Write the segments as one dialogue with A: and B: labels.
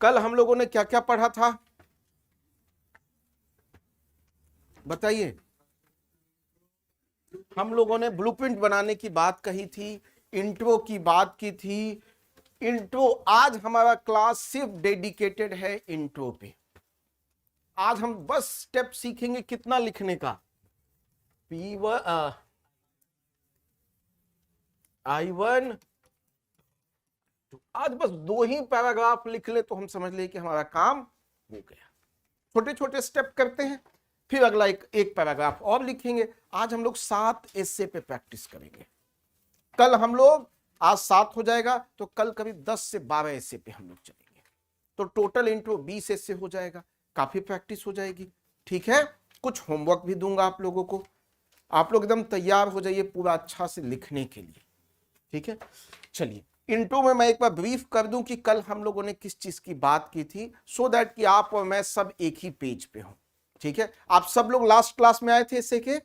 A: कल हम लोगों ने क्या क्या पढ़ा था बताइए। हम लोगों ने ब्लूप्रिंट बनाने की बात कही थी, इंट्रो की बात की थी। इंट्रो, आज हमारा क्लास सिर्फ डेडिकेटेड है इंट्रो पे। आज हम बस स्टेप सीखेंगे कितना लिखने का, P1 I1। आज बस 2 ही पैराग्राफ लिख ले तो हम समझ ले कि हमारा काम हो गया। छोटे छोटे स्टेप करते हैं, फिर अगला एक पैराग्राफ और लिखेंगे। आज हम लोग 7 एस्से पे प्रैक्टिस करेंगे। कल हम लोग, आज 7 हो जाएगा तो कल कभी 10 से 12 एस्से पे हम लोग चलेंगे, तो टोटल इंट्रो 20 एस्से हो जाएगा। काफी प्रैक्टिस हो जाएगी, ठीक है। कुछ होमवर्क भी दूंगा आप लोगों को, आप लोग एकदम तैयार हो जाइए पूरा अच्छा से लिखने के लिए, ठीक है। चलिए, इंट्रो में मैं एक बार ब्रीफ कर दूं कि कल हम लोगों ने किस चीज की बात की थी, सो दैट कि आप और मैं सब एक ही पेज पे हो, ठीक है। आप सब लोग लास्ट क्लास में आए थे इससे के,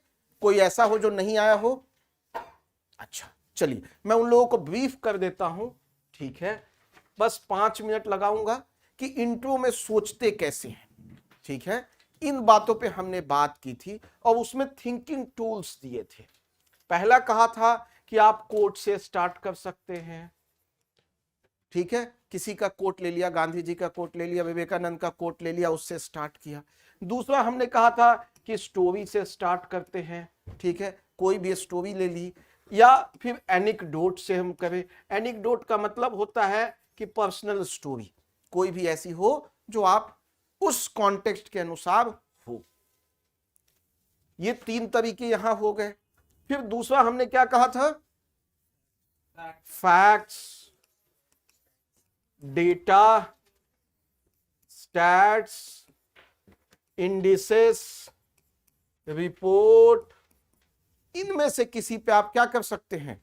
A: कोई ऐसा हो जो नहीं आया हो? अच्छा, चलिए मैं उन लोगों को ब्रीफ कर देता हूं, ठीक है। बस 5 मिनट लगाऊंगा कि इंट्रो में सोचते कैसे हैं, ठीक है। इन बातों पे हमने बात की थी और उसमें थिंकिंग टूल्स दिए थे। पहला कहा था कि आप कोट से स्टार्ट कर सकते हैं, ठीक है। किसी का कोट ले लिया, गांधी जी का कोट ले लिया, विवेकानंद का कोट ले लिया, उससे स्टार्ट किया। दूसरा हमने कहा था कि स्टोरी से स्टार्ट करते हैं, ठीक है। कोई भी स्टोरी ले ली, या फिर एनेक्डोट से हम करें। एनेक्डोट का मतलब होता है कि पर्सनल स्टोरी, कोई भी ऐसी हो जो आप उस कॉन्टेक्स्ट के अनुसार हो। ये 3 तरीके यहां हो गए। फिर दूसरा हमने क्या कहा था? Facts, data, stats, indices, report, इनमें से किसी पे आप क्या कर सकते हैं,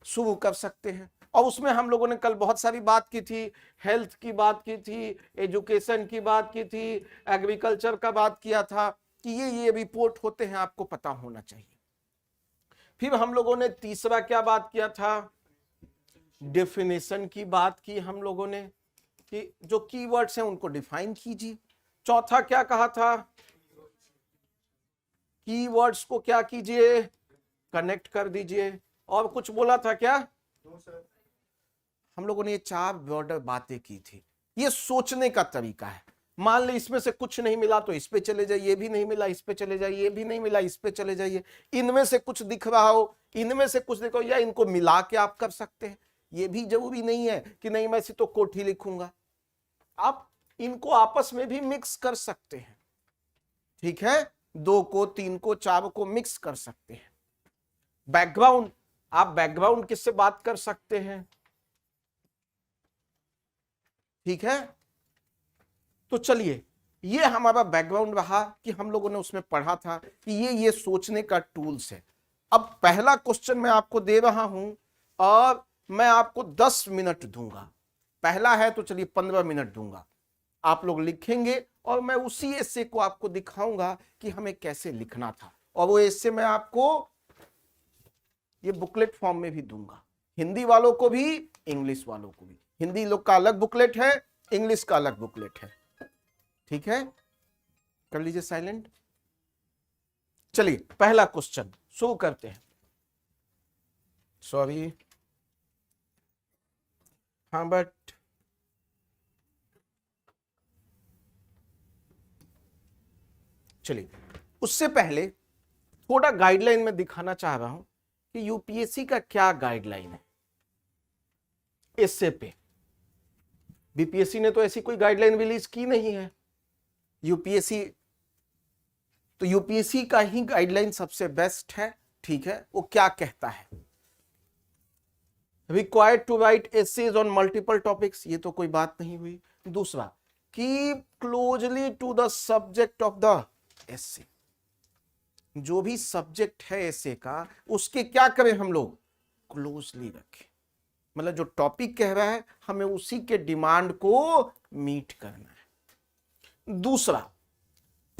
A: शुरू कर सकते हैं। और उसमें हम लोगों ने कल बहुत सारी बात की थी, हेल्थ की बात की थी, एजुकेशन की बात की थी, एग्रीकल्चर का बात किया था कि ये रिपोर्ट होते हैं, आपको पता होना चाहिए। फिर हम लोगों ने तीसरा क्या बात किया था? डेफिनेशन की बात की हम लोगों ने कि जो कीवर्ड्स हैं उनको डिफाइन कीजिए। चौथा क्या कहा था? कीवर्ड्स को क्या कीजिए, कनेक्ट कर दीजिए। और कुछ बोला था क्या? हम लोगों ने ये 4 ब्रॉडर बातें की थी। ये सोचने का तरीका है। मान ली इसमें से कुछ नहीं मिला तो इस पे चले जाइए, ये भी नहीं मिला इस पे चले जाइए, ये भी नहीं मिला इस पे चले जाइए। इनमें से कुछ दिख रहा हो, इनमें से कुछ देखो, या इनको मिला के आप कर सकते हैं। ये भी जरूरी नहीं है कि नहीं मैं तो कोठी लिखूंगा, आप इनको आपस में भी मिक्स कर सकते हैं, ठीक है। 2 को, 3 को, 4 को मिक्स कर सकते हैं। बैकग्राउंड, आप बैकग्राउंड किससे बात कर सकते हैं, ठीक है। तो चलिए, ये हमारा बैकग्राउंड रहा कि हम लोगों ने उसमें पढ़ा था कि ये सोचने का टूल्स है। अब पहला क्वेश्चन मैं आपको दे रहा हूं और मैं आपको 10 मिनट दूंगा। पहला है तो चलिए 15 मिनट दूंगा, आप लोग लिखेंगे और मैं उसी एस्से को आपको दिखाऊंगा कि हमें कैसे लिखना था। और वो एस्से मैं आपको ये बुकलेट फॉर्म में भी दूंगा, हिंदी वालों को भी, इंग्लिश वालों को भी। हिंदी लोग का अलग बुकलेट है, इंग्लिश का अलग बुकलेट है, ठीक है। कर लीजिए साइलेंट। चलिए पहला क्वेश्चन शुरू करते हैं। सॉरी, हाँ बट चलिए, उससे पहले थोड़ा गाइडलाइन में दिखाना चाह रहा हूं कि यूपीएससी का क्या गाइडलाइन है इससे पे। बीपीएससी ने तो ऐसी कोई गाइडलाइन रिलीज की नहीं है। यूपीएससी, तो यूपीएससी का ही गाइडलाइन सबसे बेस्ट है, ठीक है। वो क्या कहता है? Required to write essays on multiple topics, ये तो कोई बात नहीं हुई। दूसरा, keep closely to the subject of the essay, जो भी सब्जेक्ट है एसे का उसके क्या करें हम लोग, क्लोजली रखें। मतलब जो टॉपिक कह रहा है हमें उसी के डिमांड को मीट करना है। दूसरा,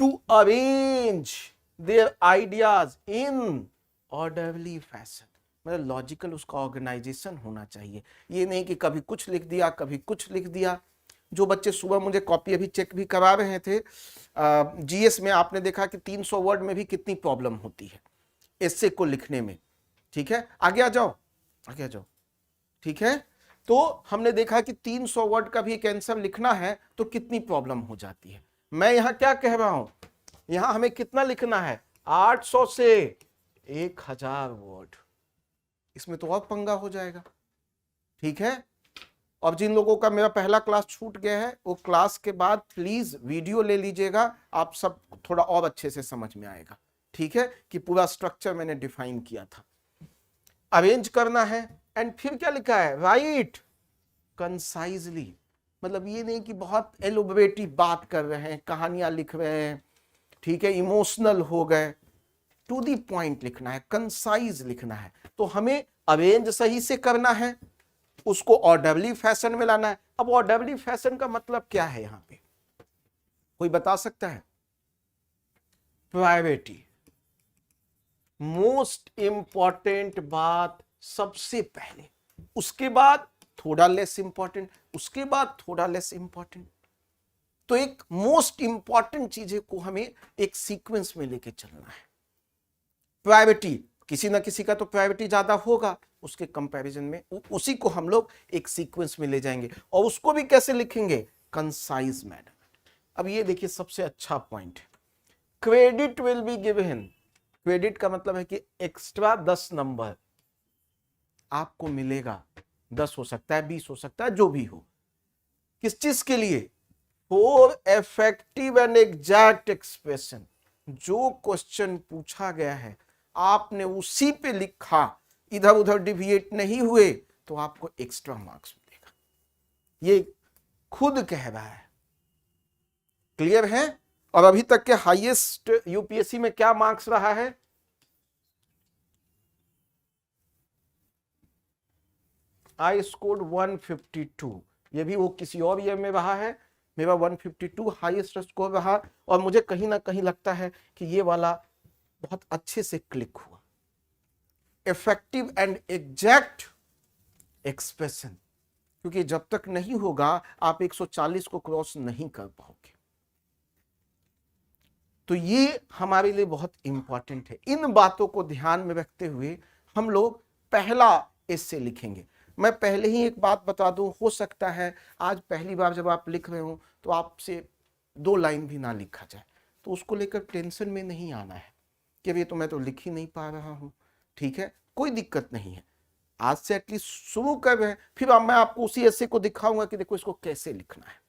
A: to arrange their ideas in orderly fashion, मतलब लॉजिकल उसका ऑर्गेनाइजेशन होना चाहिए। ये नहीं कि कभी कुछ लिख दिया कभी कुछ लिख दिया। जो बच्चे सुबह मुझे कॉपी अभी चेक भी करा रहे थे, जीएस में आपने देखा कि 300 वर्ड में भी कितनी प्रॉब्लम होती है एस्से को लिखने में। ठीक है, आगे आ जाओ, आगे आ जाओ। ठीक है, तो हमने देखा कि 300 वर्ड का भी एक आंसर लिखना है तो कितनी प्रॉब्लम हो जाती है। मैं यहां क्या कह रहा हूं, यहां हमें कितना लिखना है, 800 से 1000 वर्ड। इसमें तो और पंगा हो जाएगा। ठीक है, और जिन लोगों का मेरा पहला क्लास छूट गया है वो क्लास के बाद प्लीज वीडियो ले लीजिएगा, आप सब थोड़ा और अच्छे से समझ में आएगा। ठीक है, कि पूरा स्ट्रक्चर मैंने डिफाइन किया था। अरेंज करना है एंड फिर क्या लिखा है, राइट कंसाइजली। मतलब ये नहीं कि बहुत एलोबरेटिव बात कर रहे हैं, कहानियां लिख रहे हैं, ठीक है, इमोशनल हो गए। टू दी पॉइंट लिखना है, कंसाइज लिखना है। तो हमें अरेंज सही से करना है, उसको ऑर्डरली फैशन में लाना है। अब ऑर्डरली फैशन का मतलब क्या है यहां पे, कोई बता सकता है? प्रायोरिटी, मोस्ट इंपॉर्टेंट बात सबसे पहले, उसके बाद थोड़ा लेस इंपॉर्टेंट, उसके बाद थोड़ा लेस इंपॉर्टेंट। तो एक मोस्ट इंपॉर्टेंट चीजें को हमें एक सीक्वेंस में लेके चलना है। प्रायोरिटी, किसी ना किसी का तो प्रायोरिटी ज्यादा होगा, उसके कंपैरिजन में उसी को हम लोग एक सीक्वेंस में ले जाएंगे। और उसको भी कैसे लिखेंगे, कंसाइज मैनर। अब ये देखिए सबसे अच्छा point, credit will be given. Credit का मतलब है कि एक्स्ट्रा 10 नंबर आपको मिलेगा, 10 हो सकता है, 20 हो सकता है, जो भी हो। किस चीज के लिए, for effective and exact expression. जो क्वेश्चन पूछा गया है आपने उसी पे लिखा, इधर उधर डिविएट नहीं हुए, तो आपको एक्स्ट्रा मार्क्स मिलेगा। ये खुद कह रहा है। क्लियर है? और अभी तक के हाईएस्ट यूपीएससी में क्या मार्क्स रहा है, आई स्कोर्ड 152। ये भी वो किसी और ईयर में रहा है, मेरा 152 हाईएस्ट स्कोर रहा। और मुझे कहीं ना कहीं लगता है कि ये वाला बहुत अच्छे से क्लिक हुआ, इफेक्टिव एंड एग्जैक्ट एक्सप्रेशन। क्योंकि जब तक नहीं होगा आप 140 को क्रॉस नहीं कर पाओगे। तो ये हमारे लिए बहुत इंपॉर्टेंट है। इन बातों को ध्यान में रखते हुए हम लोग पहला एस्से लिखेंगे। मैं पहले ही एक बात बता दूं, हो सकता है आज पहली बार जब आप लिख रहे हो तो आपसे 2 लाइन भी ना लिखा जाए, तो उसको लेकर टेंशन में नहीं आना है कि अभी तो मैं तो लिख ही नहीं पा रहा हूं। ठीक है, कोई दिक्कत नहीं है, आज से एटलीस्ट शुरू कर रहे हैं। फिर अब मैं आपको उसी एस्से को दिखाऊंगा कि देखो इसको कैसे लिखना है।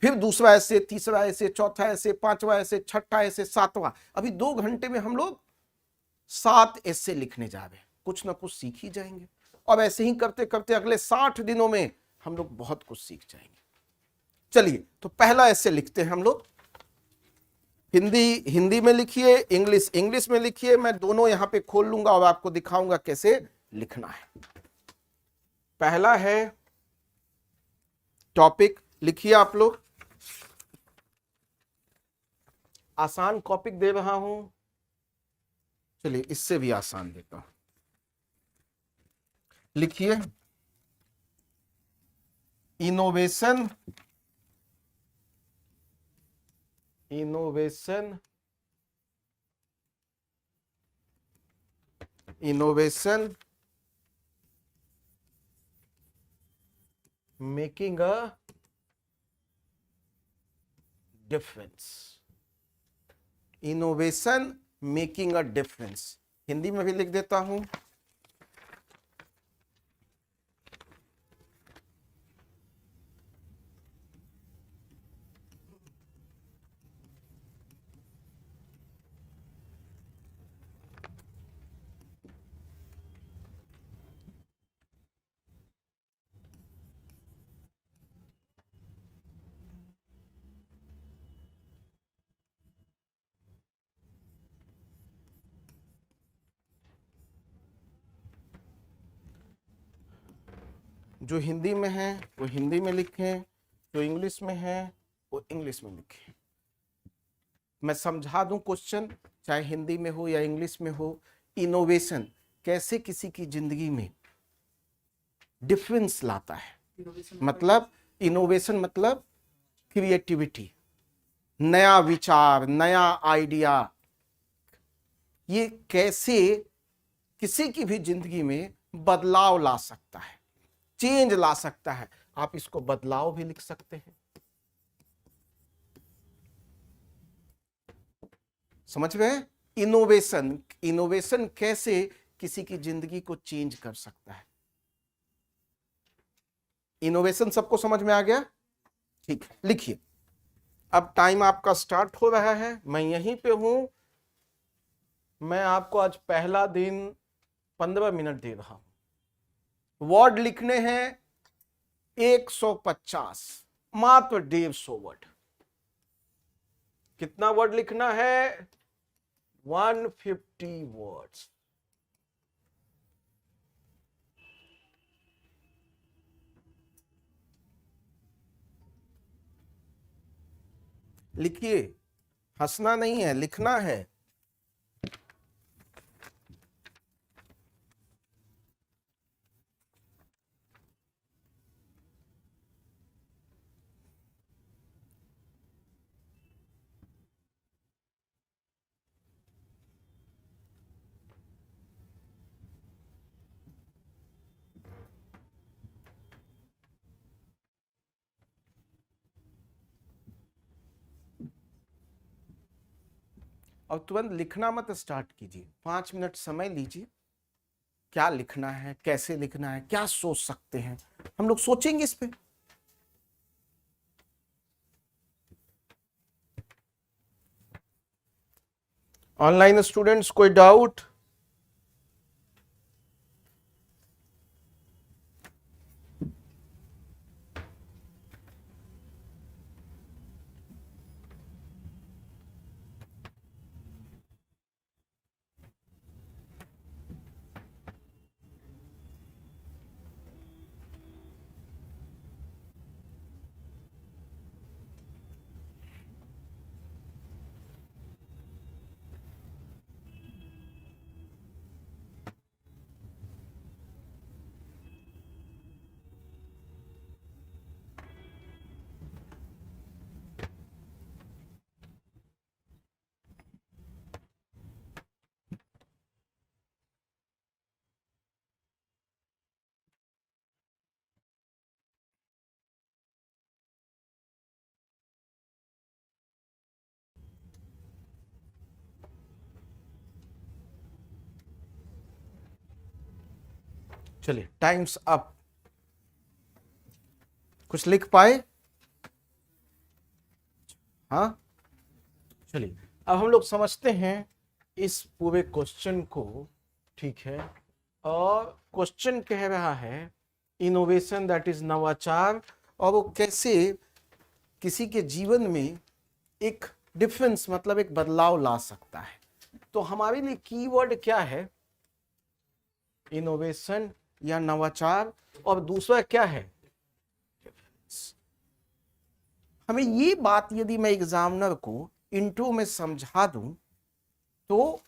A: फिर दूसरा एस्से, तीसरा एस्से, चौथा एस्से, पांचवा एस्से, छठा एस्से, सातवां। अभी 2 घंटे में हम लोग 7 एस्से लिखने जा रहे हैं। कुछ ना कुछ सीख ही जाएंगे, और ऐसे ही करते करते अगले 60 दिनों में हम लोग बहुत कुछ सीख जाएंगे। चलिए, तो पहला एस्से लिखते हैं हम लोग। हिंदी में लिखिए, इंग्लिश में लिखिए। मैं दोनों यहां पे खोल लूंगा और आपको दिखाऊंगा कैसे लिखना है। पहला है टॉपिक, लिखिए आप लोग। आसान टॉपिक दे रहा हूं, चलिए इससे भी आसान देता हूं। लिखिए, innovation making a difference. Innovation making a difference, Hindi में भी लिख देता हूं। जो हिंदी में है वो हिंदी में लिखें, जो इंग्लिश में है वो इंग्लिश में लिखें। मैं समझा दूं क्वेश्चन, चाहे हिंदी में हो या इंग्लिश में हो। इनोवेशन कैसे किसी की जिंदगी में डिफरेंस लाता है, मतलब इनोवेशन मतलब क्रिएटिविटी, नया विचार, नया आइडिया। ये कैसे किसी की भी जिंदगी में बदलाव ला सकता है, चेंज ला सकता है। आप इसको बदलाव भी लिख सकते हैं। समझ गए? इनोवेशन, इनोवेशन कैसे किसी की जिंदगी को चेंज कर सकता है। इनोवेशन सबको समझ में आ गया? ठीक है, लिखिए। अब टाइम आपका स्टार्ट हो रहा है, मैं यहीं पे हूं। मैं आपको आज पहला दिन 15 मिनट दे रहा हूं। वर्ड लिखने हैं 150, मात्र 150 वर्ड। कितना वर्ड लिखना है? 150 वर्ड्स। लिखिए, हंसना नहीं है, लिखना है। और तुरंत लिखना मत स्टार्ट कीजिए, 5 मिनट समय लीजिए। क्या लिखना है, कैसे लिखना है, क्या सोच सकते हैं, हम लोग सोचेंगे इस पे। ऑनलाइन स्टूडेंट्स कोई डाउट? चलिए, टाइम्स अप। कुछ लिख पाए? हाँ, चलिए अब हम लोग समझते हैं इस पूरे क्वेश्चन को। ठीक है, और क्वेश्चन कह रहा है इनोवेशन दैट इज नवाचार, और वो कैसे किसी के जीवन में एक डिफरेंस मतलब एक बदलाव ला सकता है। तो हमारे लिए कीवर्ड क्या है? इनोवेशन या नवाचार, और दूसरा क्या है? हमें ये बात यदि मैं एग्जामिनर को इंट्रो में समझा दूं तो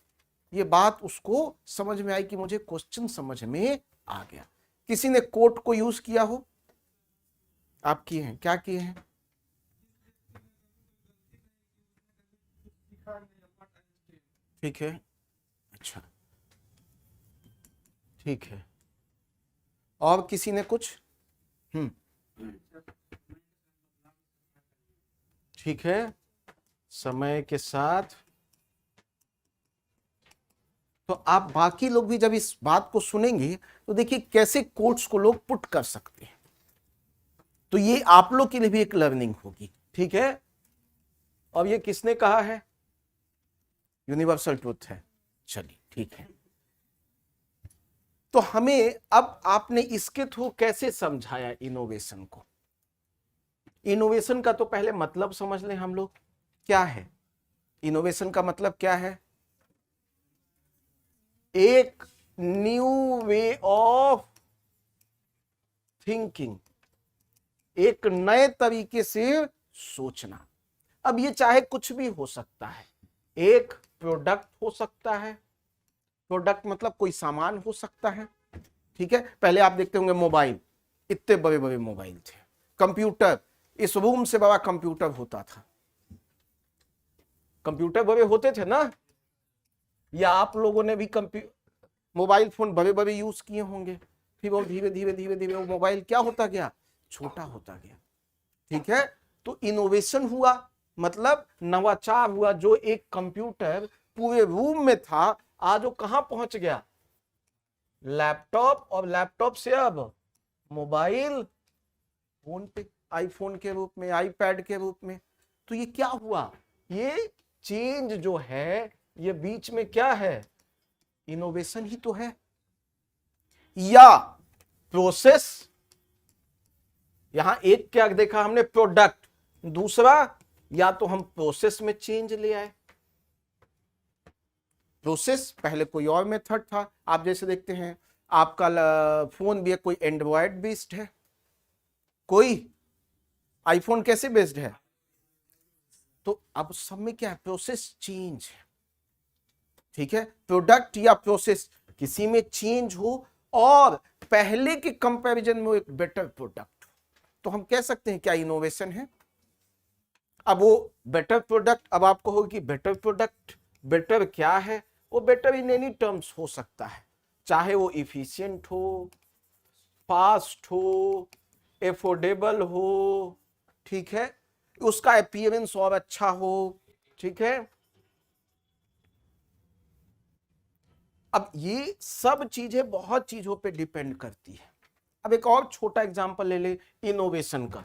A: ये बात उसको समझ में आई कि मुझे क्वेश्चन समझ में आ गया। किसी ने कोट को यूज किया हो? आप किए हैं? क्या किए हैं? ठीक है, अच्छा, ठीक है। और किसी ने कुछ? ठीक है, समय के साथ। तो आप बाकी लोग भी जब इस बात को सुनेंगे तो देखिए कैसे कोट्स को लोग पुट कर सकते हैं। तो ये आप लोग के लिए भी एक लर्निंग होगी। ठीक है, और ये किसने कहा है? यूनिवर्सल ट्रूथ है। चलिए ठीक है, तो हमें अब आपने इसके थ्रू कैसे समझाया इनोवेशन को? इनोवेशन का तो पहले मतलब समझ लें हम लोग। क्या है इनोवेशन का मतलब? क्या है? एक न्यू वे ऑफ थिंकिंग, एक नए तरीके से सोचना। अब ये चाहे कुछ भी हो सकता है, एक प्रोडक्ट हो सकता है, प्रोडक्ट मतलब कोई सामान हो सकता है। ठीक है, पहले आप देखते होंगे मोबाइल, इतने बड़े बड़े मोबाइल थे, कंप्यूटर, इस रूम से बड़ा कंप्यूटर होता था। कंप्यूटर बड़े होते थे ना, या आप लोगों ने भी मोबाइल फोन बड़े बड़े यूज किए होंगे, फिर वो धीरे धीरे धीरे धीरे वो मोबाइल क्या होता गया, छोटा होता गया। ठीक है, तो इनोवेशन हुआ, मतलब नवाचार हुआ। जो एक कंप्यूटर पूरे रूम में था, आज वो कहां पहुंच गया, लैपटॉप, और लैपटॉप से अब मोबाइल फोन पे, आईफोन के रूप में, आईपैड के रूप में। तो ये क्या हुआ, ये चेंज जो है ये बीच में क्या है, इनोवेशन ही तो है। या प्रोसेस, यहां एक क्या देखा हमने, प्रोडक्ट, दूसरा या तो हम प्रोसेस में चेंज ले आए। प्रोसेस पहले कोई और मेथड था, आप जैसे देखते हैं आपका फोन भी है, कोई एंड्रॉयड बेस्ड है, कोई आईफोन कैसे बेस्ड है। तो अब सब में क्या है, प्रोसेस चेंज है। ठीक है, प्रोडक्ट या प्रोसेस किसी में चेंज हो और पहले के कंपैरिजन में एक बेटर प्रोडक्ट, तो हम कह सकते हैं क्या इनोवेशन है। अब वो बेटर प्रोडक्ट, अब आपको होगा कि बेटर प्रोडक्ट, बेटर क्या है, वो बेटर इन एनी टर्म्स हो सकता है, चाहे वो इफिशिएंट हो, फास्ट हो, एफोर्डेबल हो, ठीक है, उसका अपीयरेंस और अच्छा हो। ठीक है, अब ये सब चीजें बहुत चीजों पे डिपेंड करती है। अब एक और छोटा एग्जांपल ले ले इनोवेशन का।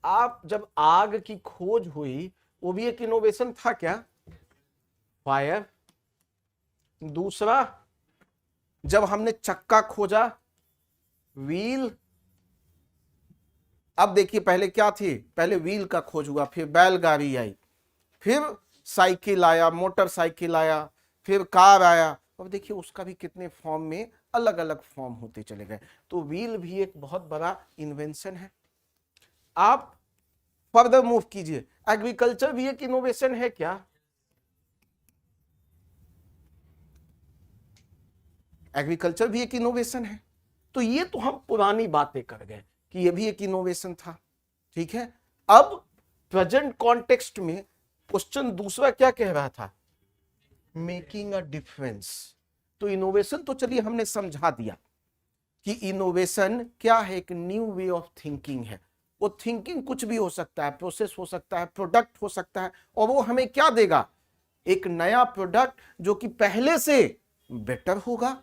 A: आप जब आग की खोज हुई, वो भी एक इनोवेशन था क्या, फायर। दूसरा, जब हमने चक्का खोजा, व्हील। अब देखिए पहले क्या थी, पहले व्हील का खोज हुआ, फिर बैलगाड़ी आई, फिर साइकिल आया, मोटरसाइकिल आया, फिर कार आया। अब देखिए उसका भी कितने फॉर्म में अलग अलग फॉर्म होते चले गए। तो व्हील भी एक बहुत बड़ा इन्वेंशन है। आप फर्दर मूव कीजिए, एग्रीकल्चर भी एक इनोवेशन है क्या, एग्रीकल्चर भी एक इनोवेशन है। तो ये तो हम पुरानी बातें कर गए कि ये भी एक इनोवेशन था। ठीक है, अब प्रेजेंट कॉन्टेक्स्ट में क्वेश्चन दूसरा क्या कह रहा था, मेकिंग अ डिफरेंस। तो इनोवेशन तो चलिए हमने समझा दिया कि इनोवेशन क्या है, एक न्यू वे ऑफ थिंकिंग है। वो थिंकिंग कुछ भी हो सकता है, प्रोसेस हो सकता है, प्रोडक्ट हो सकता है, और वो हमें क्या देगा, एक नया प्रोडक्ट जो कि पहले से बेटर होगा।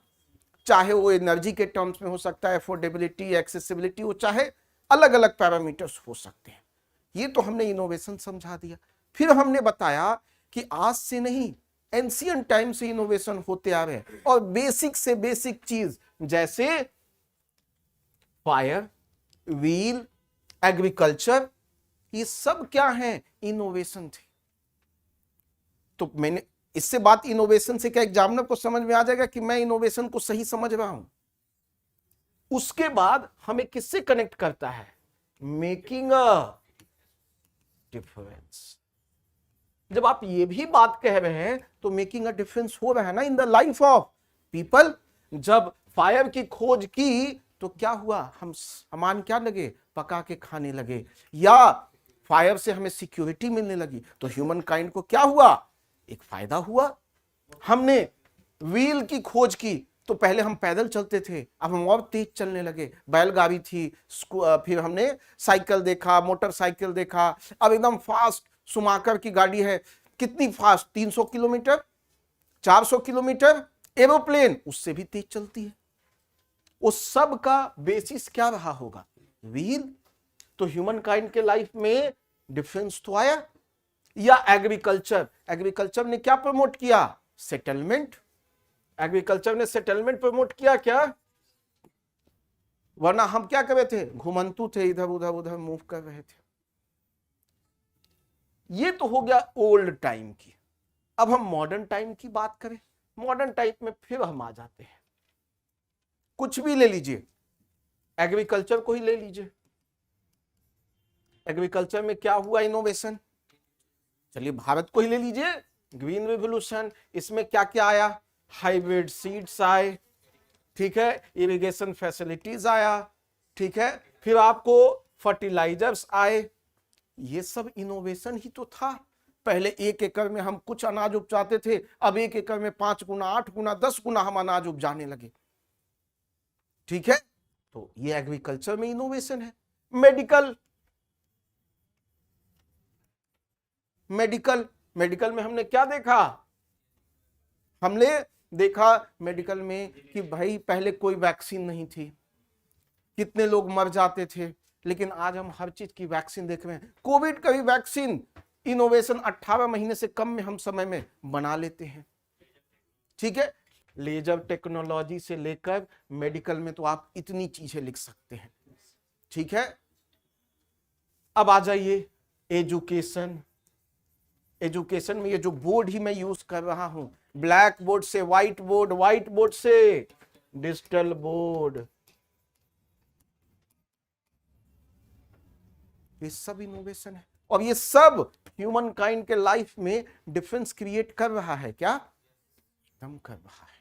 A: चाहे वो एनर्जी के टर्म्स में हो सकता है, अफोर्डेबिलिटी, एक्सेसिबिलिटी, वो चाहे अलग अलग पैरामीटर्स हो सकते हैं। ये तो हमने इनोवेशन समझा दिया। फिर हमने बताया कि आज से नहीं, एंशियंट टाइम से इनोवेशन होते आ रहे हैं, और बेसिक से बेसिक चीज जैसे फायर, व्हील, एग्रीकल्चर, ये सब क्या है, इनोवेशन थे। तो मैंने इससे बात, इनोवेशन से क्या एग्जामिनर को समझ में आ जाएगा कि मैं इनोवेशन को सही समझ रहा हूं। उसके बाद हमें किससे कनेक्ट करता है, मेकिंग अ डिफरेंस। जब आप ये भी बात कह रहे हैं तो मेकिंग अ डिफरेंस हो रहा है ना इन द लाइफ ऑफ पीपल। जब फायर की खोज की तो क्या हुआ, हम सामान क्या लगे, पका के खाने लगे, या फायर से हमें सिक्योरिटी मिलने लगी। तो ह्यूमन काइंड को क्या हुआ, एक फायदा हुआ। हमने व्हील की खोज की तो पहले हम पैदल चलते थे, अब हम और तेज चलने लगे, बैलगाड़ी थी, फिर हमने साइकिल देखा, मोटरसाइकिल देखा, अब एकदम फास्ट सुमाकर की गाड़ी है, कितनी फास्ट, 300 किलोमीटर, 400 किलोमीटर। एरोप्लेन उससे भी तेज चलती है। उस सब का बेसिस क्या रहा होगा, व्हील। तो ह्यूमन काइंड के लाइफ में डिफरेंस तो आया। या एग्रीकल्चर, एग्रीकल्चर ने क्या प्रमोट किया, सेटलमेंट। एग्रीकल्चर ने सेटलमेंट प्रमोट किया क्या, वरना हम क्या कर रहे थे, घुमंतु थे, इधर उधर उधर मूव कर रहे थे। ये तो हो गया ओल्ड टाइम की। अब हम मॉडर्न टाइम की बात करें, मॉडर्न टाइम में फिर हम आ जाते हैं, कुछ भी ले लीजिए, एग्रीकल्चर को ही ले लीजिए। एग्रीकल्चर में क्या हुआ इनोवेशन, चलिए भारत को ही ले लीजिए, ग्रीन रिवोल्यूशन। इसमें क्या क्या आया, हाइब्रिड सीड्स आए, ठीक है, इरिगेशन फैसिलिटीज आया, ठीक है, फिर आपको फर्टिलाइजर्स आए, ये सब इनोवेशन ही तो था। पहले 1 एकड़ में हम कुछ अनाज उपजाते थे, अब 1 एकड़ में 5 गुना, 8 गुना, 10 गुना हम अनाज उपजाने लगे। ठीक है, तो ये एग्रीकल्चर में इनोवेशन है। मेडिकल मेडिकल मेडिकल में हमने क्या देखा? हमने देखा मेडिकल में कि भाई पहले कोई वैक्सीन नहीं थी, कितने लोग मर जाते थे, लेकिन आज हम हर चीज की वैक्सीन देख रहे हैं। कोविड का भी वैक्सीन इनोवेशन 18 महीने से कम में हम समय में बना लेते हैं। ठीक है, लेजर टेक्नोलॉजी से लेकर मेडिकल में तो आप इतनी चीजें लिख सकते हैं। ठीक है, अब आ जाइए एजुकेशन। एजुकेशन में ये जो बोर्ड ही मैं यूज कर रहा हूं, ब्लैक बोर्ड से व्हाइट बोर्ड, व्हाइट बोर्ड से डिजिटल बोर्ड, ये सब इनोवेशन है। और ये सब ह्यूमन काइंड के लाइफ में डिफरेंस क्रिएट कर रहा है। क्या हम कर रहा है?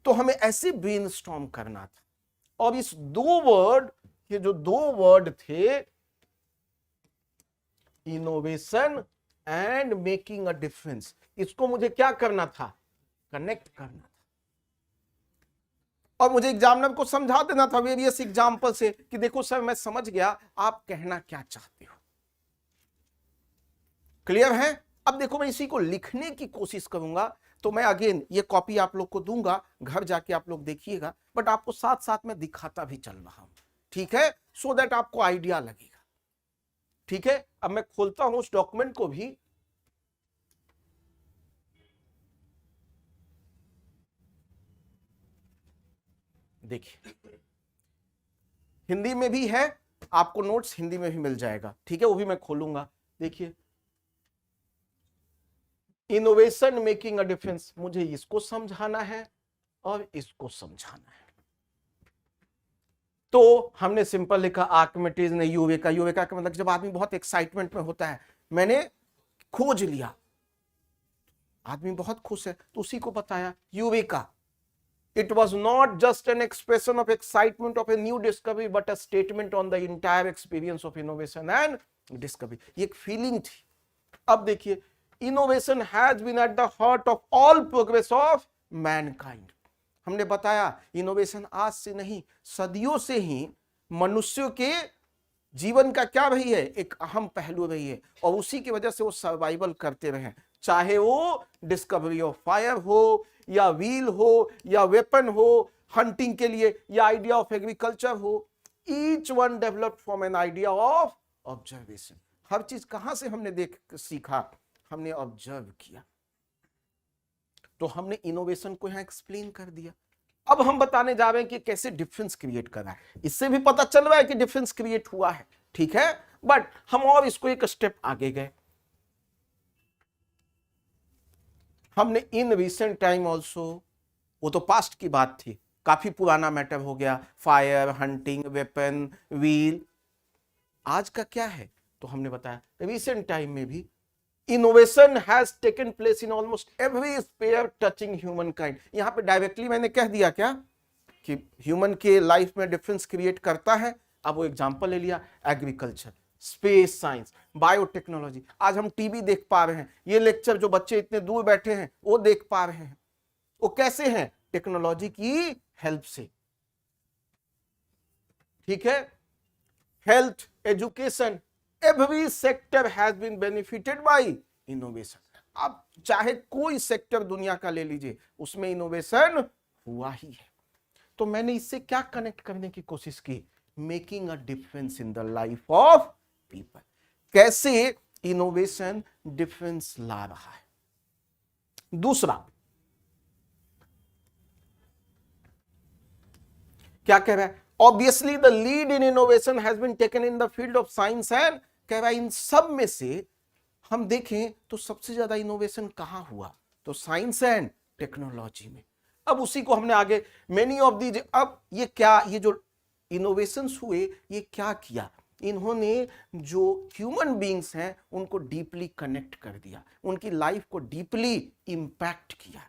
A: तो हमें ऐसे ब्रेनस्टॉर्म करना था, और इस ये जो दो वर्ड थे, innovation and making a difference, इसको मुझे क्या करना था? कनेक्ट करना था। और मुझे एग्जामिनर को समझा देना था वेरियस एग्जाम्पल से कि देखो सर मैं समझ गया आप कहना क्या चाहते हो। क्लियर है? अब देखो मैं इसी को लिखने की कोशिश करूंगा, तो मैं अगेन ये कॉपी आप लोग को दूंगा, घर जाके आप लोग देखिएगा, बट आपको साथ साथ में दिखाता भी चल रहा हूं। ठीक है, सो दैट आपको आइडिया लगेगा। ठीक है, अब मैं खोलता हूं उस डॉक्यूमेंट को भी। देखिए हिंदी में भी है, आपको नोट्स हिंदी में भी मिल जाएगा। ठीक है, वो भी मैं खोलूंगा। देखिए, इनोवेशन मेकिंग अ डिफरेंस, मुझे इसको समझाना है और इसको समझाना है। तो हमने सिंपल लिखा आर्किमिडीज ने यूरेका। यूरेका का मतलब जब आदमी बहुत एक्साइटमेंट में होता है, मैंने खोज लिया, आदमी बहुत खुश है, तो उसी को बताया eureka. It was not just an expression of excitement of a new discovery, but a statement on the entire experience of innovation and discovery. ये एक फीलिंग थी। अब देखिए, innovation has been at the heart of all progress of mankind. हमने बताया innovation आज से नहीं, सदियों से ही मनुष्यों के जीवन का क्या रही है? एक अहम पहलू रही है, और उसी की वजह से वो सर्वाइवल करते रहे। चाहे वो डिस्कवरी ऑफ फायर हो, या व्हील हो, या वेपन हो हंटिंग के लिए, या आइडिया ऑफ एग्रीकल्चर हो, each one developed from an idea of observation. हर चीज कहां से हमने सीखा? हमने ऑब्जर्व किया। तो हमने इनोवेशन को यहां एक्सप्लेन कर दिया। अब हम बताने जा रहे हैं कि कैसे डिफरेंस क्रिएट कर रहा है। इससे भी पता चल रहा है कि डिफरेंस क्रिएट हुआ है। ठीक है, बट हम और इसको एक स्टेप आगे गए। हमने इन रिसेंट टाइम ऑल्सो, वो तो पास्ट की बात थी, काफी पुराना मैटर हो गया, फायर, हंटिंग, वेपन, व्हील। आज का क्या है? तो हमने बताया रिसेंट टाइम में भी innovation has taken place in almost every sphere touching human kind. यहां पे डायरेक्टली मैंने कह दिया क्या कि ह्यूमन के लाइफ में डिफरेंस क्रिएट करता है। अब वो एग्जांपल ले लिया, एग्रीकल्चर, स्पेस साइंस, बायोटेक्नोलॉजी। आज हम टीवी देख पा रहे हैं, ये लेक्चर जो बच्चे इतने दूर बैठे हैं वो देख पा रहे हैं, वो कैसे हैं? टेक्नोलॉजी की हेल्प से। ठीक है, health, education, every sector has been benefited by innovation. अब चाहे कोई सेक्टर दुनिया का ले लीजिए, उसमें इनोवेशन हुआ ही है। तो मैंने इससे क्या कनेक्ट करने की कोशिश की? Making a difference in the life of people. कैसे इनोवेशन डिफरेंस ला रहा है। दूसरा क्या कह रहा है? Obviously the lead in innovation has been taken in the field of science and, कह रहा है इन सब में से हम देखें तो सबसे ज्यादा इनोवेशन कहां हुआ? तो साइंस एंड टेक्नोलॉजी में। अब उसी को हमने आगे मेनी ऑफ दी, अब ये क्या, ये जो इनोवेशंस हुए ये क्या किया? इन्होंने जो ह्यूमन बीइंग्स हैं उनको डीपली कनेक्ट कर दिया, उनकी लाइफ को डीपली इंपैक्ट किया।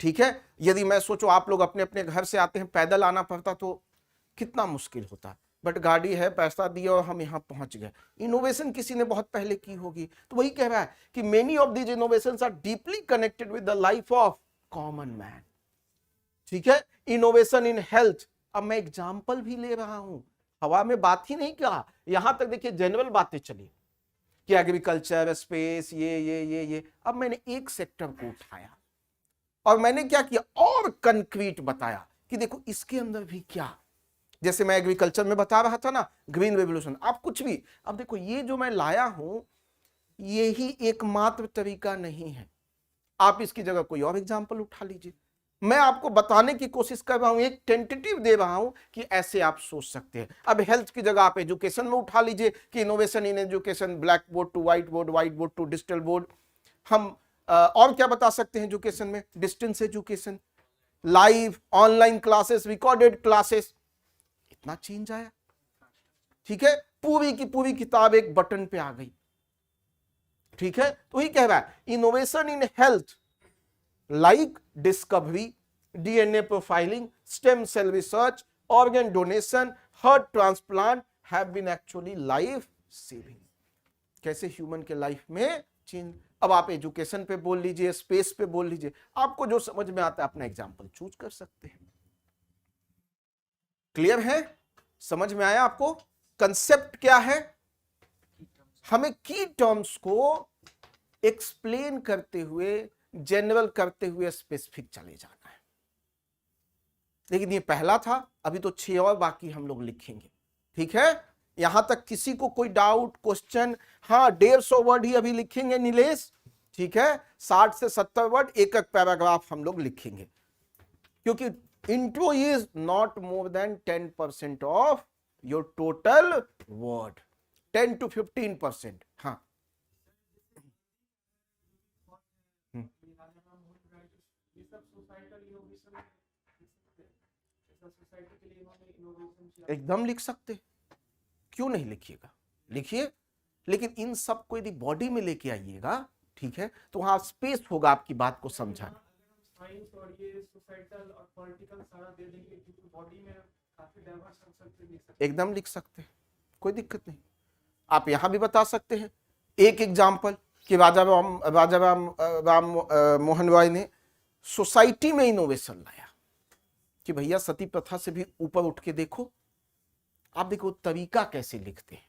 A: ठीक है, यदि मैं सोचो आप लोग अपने अपने घर से आते हैं, पैदल आना पड़ता तो कितना मुश्किल होता, बट गाड़ी है, पैसा दिया और हम यहां पहुंच गए। इनोवेशन किसी ने बहुत पहले की होगी, तो वही कह रहा है कि many of these innovations are deeply connected with the life of common man. ठीक है, इनोवेशन इन हेल्थ, अब मैं एग्जाम्पल भी ले रहा हूं, हवा में बात ही नहीं किया, यहां तक देखिए जनरल बातें चली कि एग्रीकल्चर, स्पेस, ये। अब मैंने एक सेक्टर को उठाया और मैंने क्या किया, और कंक्रीट बताया कि देखो इसके अंदर भी क्या, जैसे मैं एग्रीकल्चर में बता रहा था ना, ग्रीन रेवोल्यूशन, आप कुछ भी, अब देखो ये जो मैं लाया हूं ये ही एकमात्र तरीका नहीं है, आप इसकी जगह कोई और एग्जाम्पल उठा लीजिए। मैं आपको बताने की कोशिश कर रहा हूं, एक टेंटेटिव दे रहा हूं कि ऐसे आप सोच सकते हैं। अब हेल्थ की जगह आप एजुकेशन में उठा लीजिए कि innovation in education, blackboard to whiteboard, whiteboard to digital board. हम और क्या बता सकते हैं एजुकेशन में, distance education, live online classes, recorded classes, इतना चेंज आया। ठीक है, पूरी की पूरी किताब एक बटन पे आ गई। ठीक है, तो ही कह रहा है innovation in health like discovery, DNA profiling, stem cell research, organ donation, heart transplant have been actually life saving. कैसे ह्यूमन के लाइफ में चेंज। अब आप एजुकेशन पे बोल लीजिए, स्पेस पे बोल लीजिए, आपको जो समझ में आता है अपना एग्जाम्पल चूज कर सकते हैं। क्लियर है, समझ में आया आपको कंसेप्ट क्या है? हमें की टर्म्स को एक्सप्लेन करते हुए, जनरल करते हुए स्पेसिफिक चले जाना है। लेकिन ये पहला था, अभी तो 6 और बाकी हम लोग लिखेंगे। ठीक है, यहां तक किसी को कोई डाउट, क्वेश्चन? हाँ, 150 वर्ड ही अभी लिखेंगे नीलेश। ठीक है, 60 से 70 वर्ड, एक एक पैराग्राफ हम लोग लिखेंगे, क्योंकि intro is not more than 10% of your total word, 10 to 15%। हाँ, एकदम लिख सकते, क्यों नहीं लिखिएगा, लिखिए। लेकिन इन सबको यदि बॉडी में लेके आइएगा, ठीक है, तो वहां स्पेस होगा आपकी बात को समझाने। साइंस और ये सोसाइटल और पॉलिटिकल सारा दे देंगे, क्योंकि बॉडी में काफी डाइवर्स आंसर एकदम लिख सकते हैं, कोई दिक्कत नहीं। आप यहां भी बता सकते हैं एक एग्जाम्पल कि राजा राम मोहन रॉय ने सोसाइटी में इनोवेशन लाया कि भैया सती प्रथा से भी ऊपर उठ के देखो। आप देखो तरीका कैसे लिखते हैं।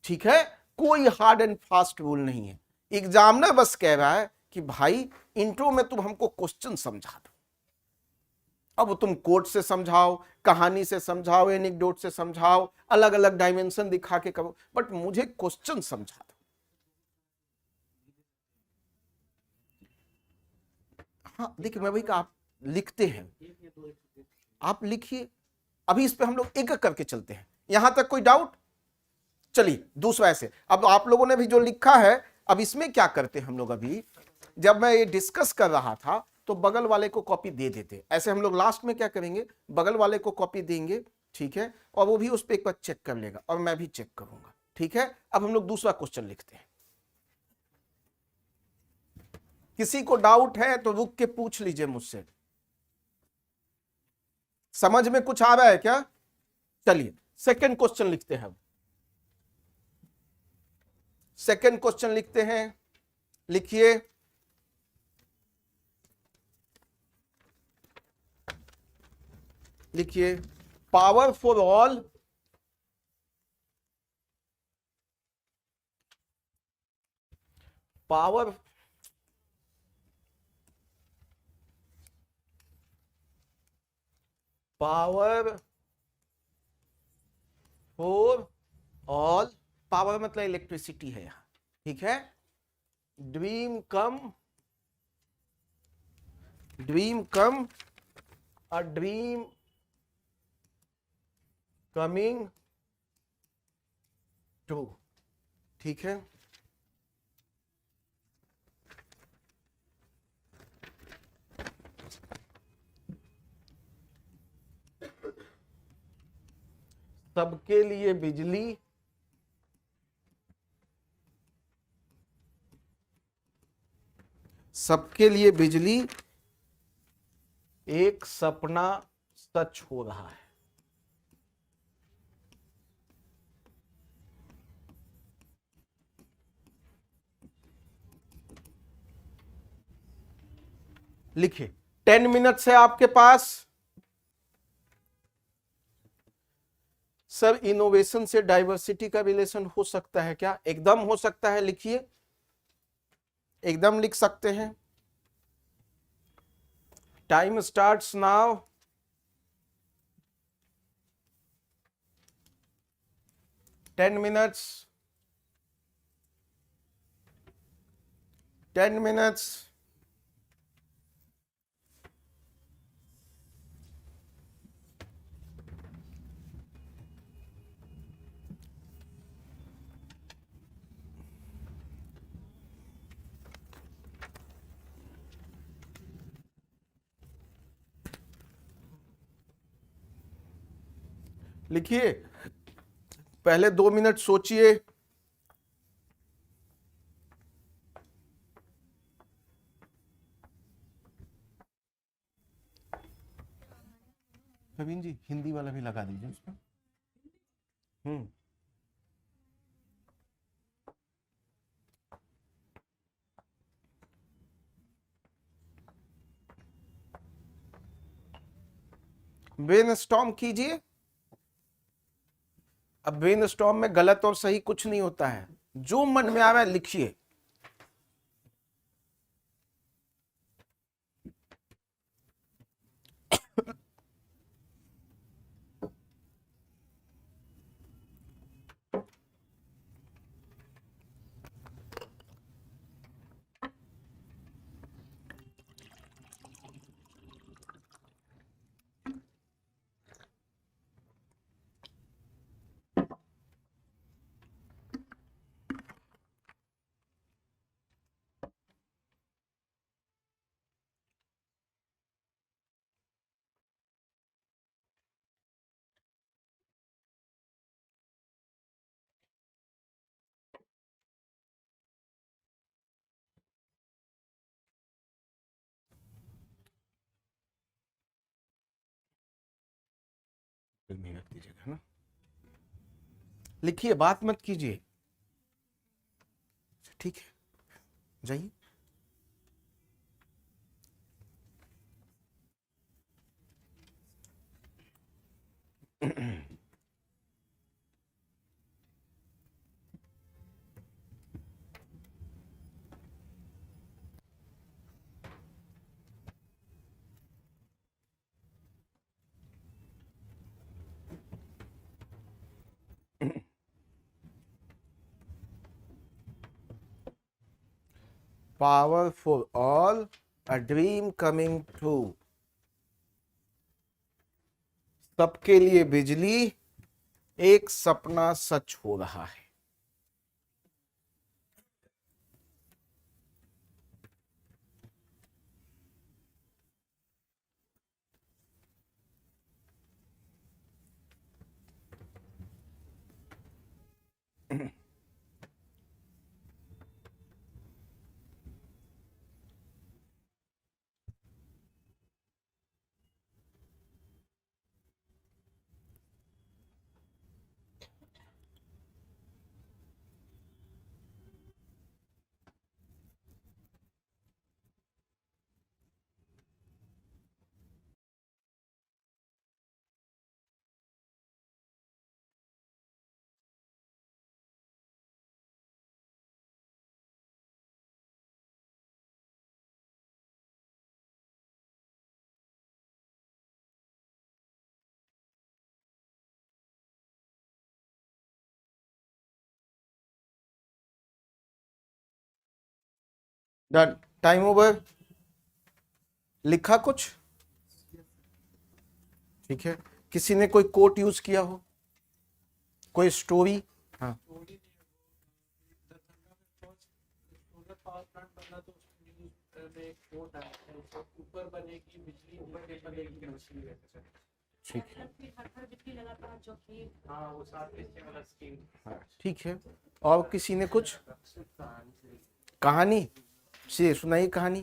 A: ठीक है, कोई हार्ड एंड फास्ट रूल नहीं है। एग्जामिनर बस कह रहा है कि भाई इंट्रो में तुम हमको क्वेश्चन समझा दो, अब तुम कोट से समझाओ, कहानी से समझाओ, एनेक्डोट से समझाओ, अलग अलग डायमेंशन दिखा के करो, बट मुझे क्वेश्चन समझा दो। हाँ देखिए, मैं वही कहा, आप लिखते हैं, आप लिखिए। अभी इस पे हम लोग एक एक करके चलते हैं। यहां तक कोई डाउट? चलिए दूसरा ऐसे, अब आप लोगों ने भी जो लिखा है, अब इसमें क्या करते हैं हम लोग, अभी जब मैं ये डिस्कस कर रहा था तो बगल वाले को कॉपी दे देते। ऐसे हम लोग लास्ट में क्या करेंगे, बगल वाले को कॉपी देंगे, ठीक है, और वो भी उस पर एक बार चेक कर लेगा और मैं भी चेक करूंगा। ठीक है, अब हम लोग दूसरा क्वेश्चन लिखते हैं। किसी को डाउट है तो रुक के पूछ लीजिए मुझसे, समझ में कुछ आ रहा है क्या? चलिए सेकंड क्वेश्चन लिखते हैं। सेकंड क्वेश्चन लिखते हैं, लिखिए। लिखिए, power for all, power power for all, power मतलब इलेक्ट्रिसिटी है यहां, ठीक है। Dream come a dream coming true, ठीक है। सबके लिए बिजली, सबके लिए बिजली एक सपना सच हो रहा है। लिखिए 10 मिनट्स है आपके पास। सर इनोवेशन से डाइवर्सिटी का रिलेशन हो सकता है क्या? एकदम हो सकता है, लिखिए, एकदम लिख सकते हैं। Time starts now. Ten minutes, 10 minutes. लिखिए, पहले 2 मिनट सोचिए। प्रवीण जी हिंदी वाला भी लगा दीजिए उसमें। हम्म। ब्रेनस्टॉर्म कीजिए। अब ब्रेनस्टॉर्म में गलत और सही कुछ नहीं होता है, जो मन में आ रहा है लिखिए। रख दीजिएगा ना, लिखिए, बात मत कीजिए। ठीक है, जाइए। Power for all, a dream coming true. सबके लिए बिजली, एक सपना सच हो रहा है। Done, time over. लिखा कुछ? ठीक है, किसी ने कोई कोट यूज किया हो, कोई स्टोरी? हाँ,
B: पावर प्लांट बना तो उसकी न्यूज़ में एक कोट आया है, ऊपर बनेगी बिजली, ऊपर के बनेगी मछली।
A: ठीक है,
B: हाँ वो साथ में वाला स्कीम।
A: हाँ ठीक है। और किसी ने कुछ कहानी से सुनाई? कहानी।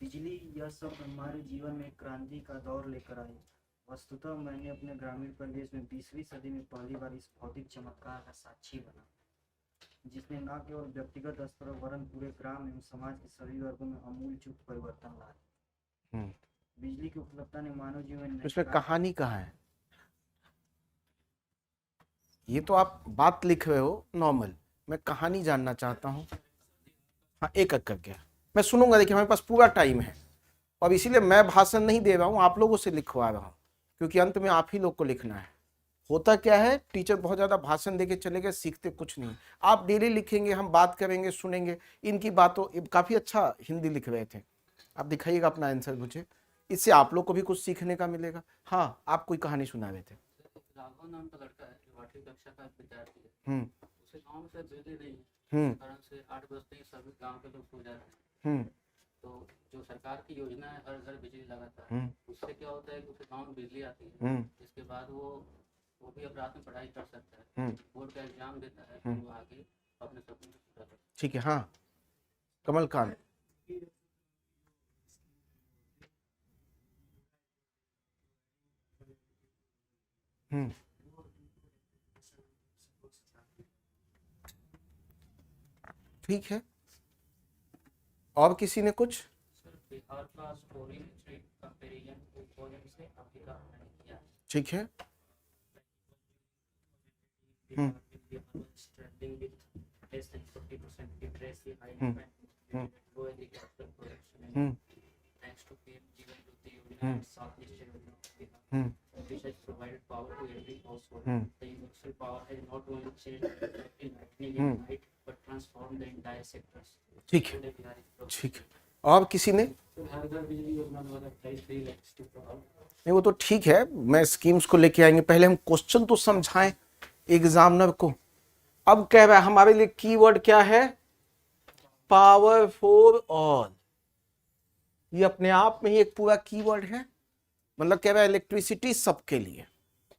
C: बिजली यह सब हमारे जीवन में क्रांति का दौर लेकर आई। वस्तुतः मैंने अपने ग्रामीण प्रदेश में 20वीं सदी में पहली बार इस भौतिक चमत्कार का साक्षी बना, जिसने न केवल व्यक्तिगत स्तर पर वरन पूरे ग्राम एवं समाज के सभी वर्गों में अमूल चूक परिवर्तन लाया। बिजली की उपलब्धता ने मानव जीवन में
A: इसमें कहानी कहाँ है? ये तो आप बात लिख रहे हो नॉर्मल, मैं कहानी जानना चाहता हूँ। हाँ, एक एक करके मैं सुनूंगा। देखिए हमारे पास पूरा टाइम है और इसीलिए मैं भाषण नहीं दे रहा हूँ, आप लोगों से लिखवा रहा हूँ, क्योंकि अंत में आप ही लोग को लिखना है। होता क्या है, टीचर बहुत ज्यादा भाषण देके चले गए, सीखते कुछ नहीं। आप डेली लिखेंगे, हम बात करेंगे, सुनेंगे इनकी बातों। काफी अच्छा हिंदी लिख रहे थे आप, दिखाइएगा अपना आंसर मुझे, इससे आप लोग को भी कुछ सीखने का मिलेगा। हाँ, आप कोई कहानी सुना रहे थे।
B: राघव नाम का लड़का है जो 8वीं कक्षा का विद्यार्थी है।
A: हम्म
B: उसे गांव में से बिजली नहीं है,
A: हम्म
B: इस कारण से 8 बजते ही सभी गांव के लोग सो जाते हैं।
A: हम्म
B: तो जो सरकार की योजना है हर घर बिजली लगाता है,
A: हम्म
B: उससे क्या होता है कि उसे गांव में बिजली आती है।
A: हम्म
B: इसके बाद वो भी अब रात में पढ़ाई कर सकता है,
A: हम्म
B: बोर्ड का एग्जाम देता है, फिर वो आगे अपने सपने को पूरा करता है।
A: ठीक है। हाँ, कमलकांत। हम्म ठीक है, और किसी ने कुछ?
B: सर बिहार का स्कोरिंग कंपैरिजन पोएम से अफ्रीका हमने किया है।
A: ठीक है।
B: Bihar with trending with less than 40% literacy, high demand, low agricultural production, and thanks to PM Jeevan Jyoti Yojana and Southeast Yojana of Bihar, which has provided power to every household. The universal power has not only changed in lightning in night, but transformed the entire sectors.
A: ठीक है,
B: Today Bihar is progressing.
A: ठीक है। और किसी ने?
B: हर घर बिजली योजना 2023 3 lakhs to provide.
A: नहीं, वो तो ठीक है, मैं स्कीम्स को लेके आएंगे, पहले हम क्वेश्चन तो समझाएं एग्जामिनर को। अब कह रहा है हमारे लिए कीवर्ड क्या है? Power for all. ये अपने आप में ही एक पूरा कीवर्ड है, मतलब कह रहा है इलेक्ट्रिसिटी सबके लिए।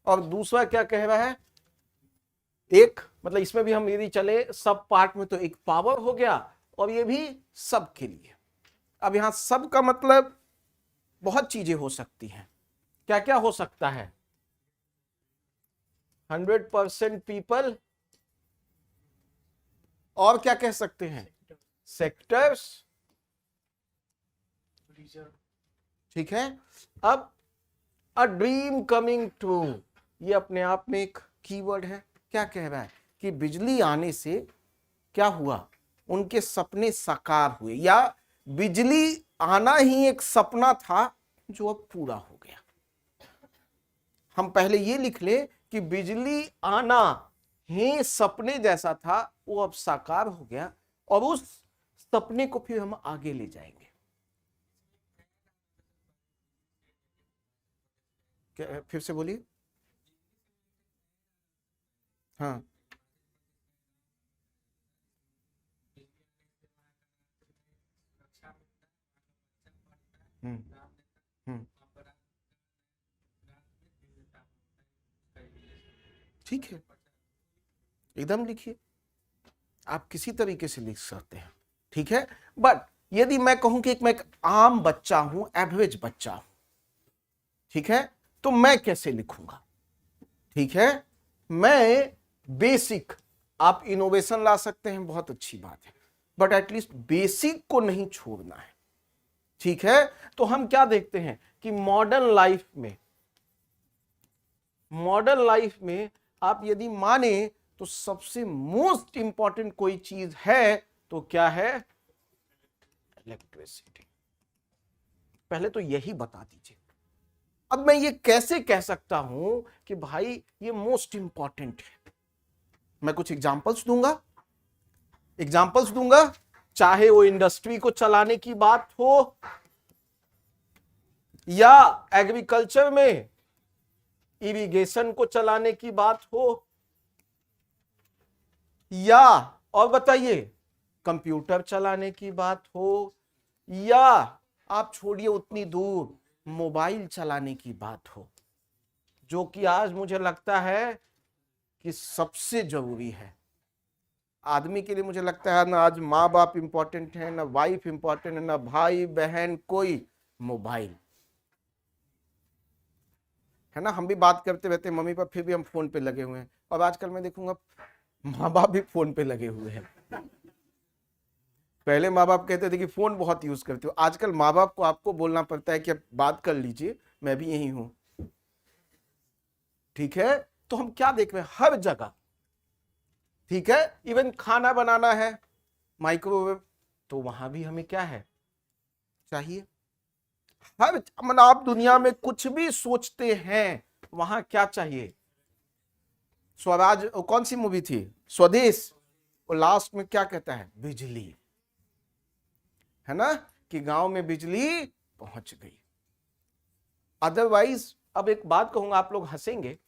A: और दूसरा क्या कह रहा है? एक, मतलब इसमें भी हम यदि चले सब पार्ट में, तो एक पावर हो गया और ये भी सबके लिए। अब यहां सब का मतलब बहुत चीजें हो सकती हैं। क्या क्या हो सकता है? 100% पीपल, और क्या कह सकते हैं? सेक्टर्स। ठीक है। अब अ ड्रीम कमिंग ट्रू, ये अपने आप में एक कीवर्ड है। क्या कह रहा है कि बिजली आने से क्या हुआ? उनके सपने साकार हुए, या बिजली आना ही एक सपना था जो अब पूरा हो गया। हम पहले ये लिख ले कि बिजली आना ही सपने जैसा था, वो अब साकार हो गया, और उस सपने को फिर हम आगे ले जाएंगे। क्या, फिर से बोलिए। हाँ, ठीक है, एकदम लिखिए, आप किसी तरीके से लिख सकते हैं। ठीक है। बट यदि मैं कहूं कि मैं एक आम बच्चा हूं, एवरेज बच्चा हूं, ठीक है, तो मैं कैसे लिखूंगा? ठीक है, मैं बेसिक, आप इनोवेशन ला सकते हैं, बहुत अच्छी बात है, बट एटलीस्ट बेसिक को नहीं छोड़ना है। ठीक है। तो हम क्या देखते हैं कि मॉडर्न लाइफ में आप यदि माने तो सबसे मोस्ट इंपॉर्टेंट कोई चीज है तो क्या है? इलेक्ट्रिसिटी। पहले तो यही बता दीजिए। अब मैं ये कैसे कह सकता हूं कि भाई ये मोस्ट इंपॉर्टेंट है? मैं कुछ एग्जांपल्स दूंगा, चाहे वो इंडस्ट्री को चलाने की बात हो, या एग्रीकल्चर में इरिगेशन को चलाने की बात हो, या और बताइए कंप्यूटर चलाने की बात हो, या आप छोड़िए उतनी दूर मोबाइल चलाने की बात हो, जो कि आज मुझे लगता है कि सबसे जरूरी है आदमी के लिए। मुझे लगता है ना आज माँ बाप इंपॉर्टेंट है, ना वाइफ इंपॉर्टेंट है, ना भाई बहन, कोई, मोबाइल है ना। हम भी बात करते रहते हैं मम्मी पापा, फिर भी हम फोन पे लगे हुए हैं। और आजकल मैं देखूंगा माँ बाप भी फोन पे लगे हुए हैं। पहले माँ बाप कहते थे कि फोन बहुत यूज करते हो, आजकल माँ बाप को आपको बोलना पड़ता है कि अब बात कर लीजिए, मैं भी यही हूं। ठीक है, तो हम क्या देख रहे हैं हर जगह, ठीक है, इवन खाना बनाना है माइक्रोवेव, तो वहां भी हमें क्या है चाहिए। हर मतलब आप दुनिया में कुछ भी सोचते हैं वहां क्या चाहिए। स्वराज, कौन सी मूवी थी, स्वदेश, और लास्ट में क्या कहता है, बिजली, है ना, कि गांव में बिजली पहुंच गई। अदरवाइज अब एक बात कहूंगा, आप लोग हंसेंगे,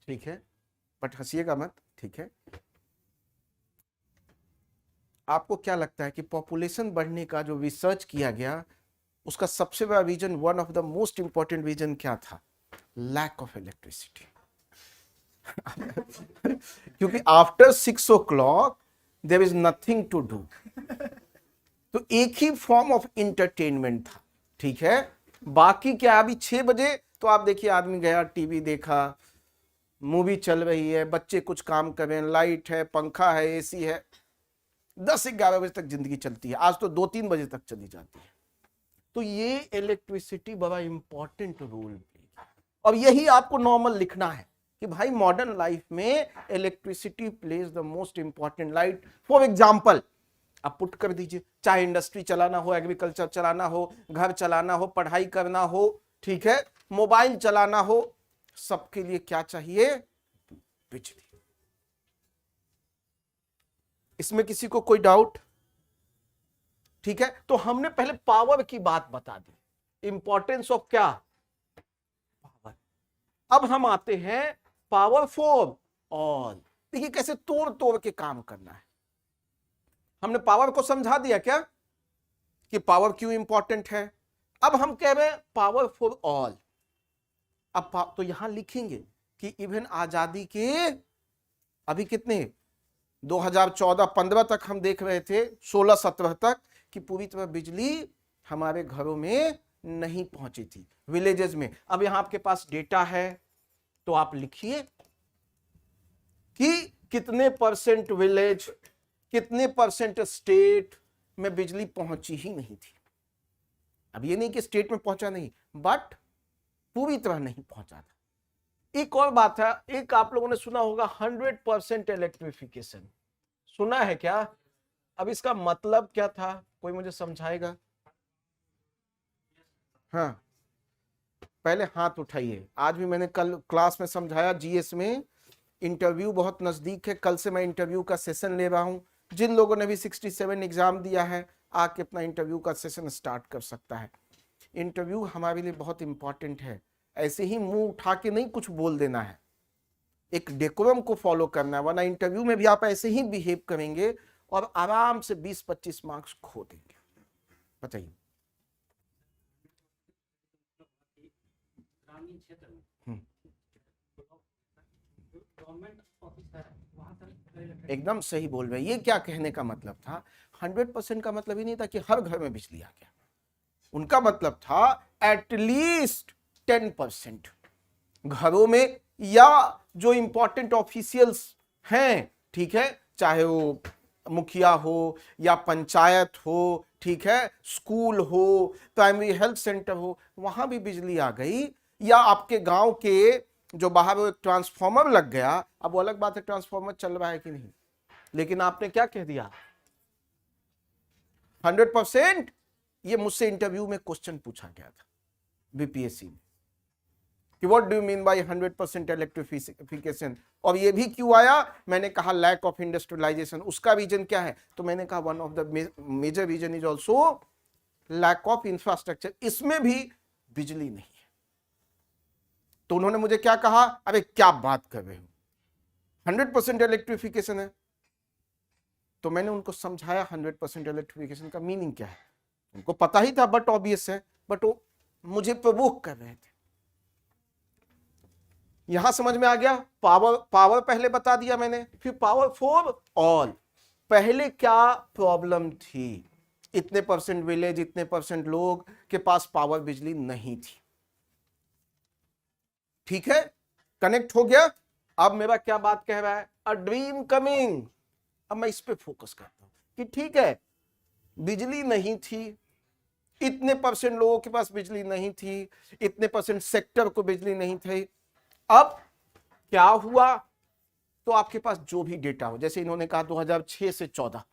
A: ठीक है, बट हंसिएगा मत, ठीक है। आपको क्या लगता है कि पॉपुलेशन बढ़ने का जो रिसर्च किया गया, उसका सबसे बड़ा reason, one of the most important reason क्या था, लैक ऑफ इलेक्ट्रिसिटी। क्योंकि after 6 o'clock there is nothing to do, तो एक ही फॉर्म ऑफ इंटरटेनमेंट था, ठीक है। बाकी क्या, अभी 6 बजे तो आप देखिए आदमी गया, टीवी देखा, मूवी चल रही है, बच्चे कुछ काम कर रहे हैं, लाइट है, पंखा है, एसी है, 10-11 बजे तक जिंदगी चलती है, आज तो 2-3 बजे तक चली जाती है। तो ये इलेक्ट्रिसिटी बड़ा इंपॉर्टेंट रोल प्ले, और यही आपको नॉर्मल लिखना है कि भाई मॉडर्न लाइफ में electricity plays the most important light. For example आप पुट कर दीजिए, चाहे इंडस्ट्री चलाना हो, एग्रीकल्चर चलाना हो, घर चलाना हो, पढ़ाई करना हो, ठीक है, मोबाइल चलाना हो, सबके लिए क्या चाहिए, बिजली। इसमें किसी को कोई डाउट, ठीक है। तो हमने पहले पावर की बात बता दी, इंपॉर्टेंस ऑफ क्या, पावर। अब हम आते हैं पावर फॉर ऑल। देखिए कैसे तोड़ तोड़ के काम करना है। हमने पावर को समझा दिया क्या कि पावर क्यों इंपॉर्टेंट है। अब हम कह रहे हैं पावर फॉर ऑल। अब तो यहां लिखेंगे कि इवन आजादी के अभी कितने 2014-15 तक हम देख रहे थे, 16-17 तक, कि पूरी तरह बिजली हमारे घरों में नहीं पहुंची थी, विलेजेस में। अब यहां आपके पास डेटा है, तो आप लिखिए कि कितने % विलेज, कितने % स्टेट में बिजली पहुंची ही नहीं थी। अब ये नहीं कि स्टेट में पहुंचा नहीं, बट पूरी तरह नहीं पहुंचा था। एक और बात है, एक आप लोगों ने सुना होगा 100% इलेक्ट्रिफिकेशन, सुना है क्या। अब इसका मतलब क्या था, कोई मुझे समझाएगा। हाँ, पहले हाथ उठाइए। आज भी मैंने कल क्लास में समझाया, जीएस में इंटरव्यू बहुत नजदीक है, कल से मैं इंटरव्यू का सेशन ले रहा हूं। जिन लोगों ने भी 67 एग्जाम दिया है, आके अपना इंटरव्यू का सेशन स्टार्ट कर सकता है। इंटरव्यू हमारे लिए बहुत इंपॉर्टेंट है। ऐसे ही मुंह उठा के नहीं कुछ बोल देना है, एक डेकोरम को फॉलो करना है, वरना इंटरव्यू में भी आप ऐसे ही बिहेव करेंगे और आराम से 20-25 मार्क्स खो देंगे। बताइए।
B: ग्रामीण क्षेत्र में गवर्नमेंट ऑफिस है, वहां तक
A: एकदम सही बोल रहे हैं। ये क्या कहने का मतलब था, 100% का मतलब ही नहीं था कि हर घर में बिजली आ गया। उनका मतलब था एटलीस्ट 10% घरों में, या जो इंपॉर्टेंट ऑफिशियल्स हैं, ठीक है, चाहे वो मुखिया हो या पंचायत हो, ठीक है, स्कूल हो, प्राइमरी हेल्थ सेंटर हो, वहां भी बिजली आ गई। या आपके गांव के जो बाहर वो एक ट्रांसफार्मर लग गया, अब वो अलग बात है ट्रांसफार्मर चल रहा है कि नहीं, लेकिन आपने क्या कह दिया 100%। ये मुझसे इंटरव्यू में क्वेश्चन पूछा गया था बीपीएससी में कि what do you mean by 100% electrification, और ये भी क्यों आया, मैंने कहा लैक ऑफ इंडस्ट्रियलाइजेशन। उसका रीजन क्या है, तो मैंने कहा one of the major reason is also lack of infrastructure. इसमें भी बिजली नहीं है। तो उन्होंने मुझे क्या कहा, अरे क्या बात कर रहे हो, 100% इलेक्ट्रिफिकेशन है। तो मैंने उनको समझाया 100% इलेक्ट्रिफिकेशन का मीनिंग क्या है। उनको पता ही था, बट ऑब्वियस है, बट वो मुझे प्रोवोक कर रहे थे। यहां समझ में आ गया। पावर पहले बता दिया मैंने, फिर पावर फॉर ऑल। पहले क्या प्रॉब्लम थी, इतने % विलेज, इतने % लोग के पास पावर, बिजली नहीं थी। ठीक है, कनेक्ट हो गया। अब मेरा क्या बात कह रहा है, अ ड्रीम कमिंग। अब मैं इस पे फोकस करता हूं कि ठीक है बिजली नहीं थी, इतने परसेंट लोगों के पास बिजली नहीं थी, इतने परसेंट सेक्टर को बिजली नहीं थी। अब क्या हुआ, तो आपके पास जो भी डेटा हो, जैसे इन्होंने कहा 2006 से 14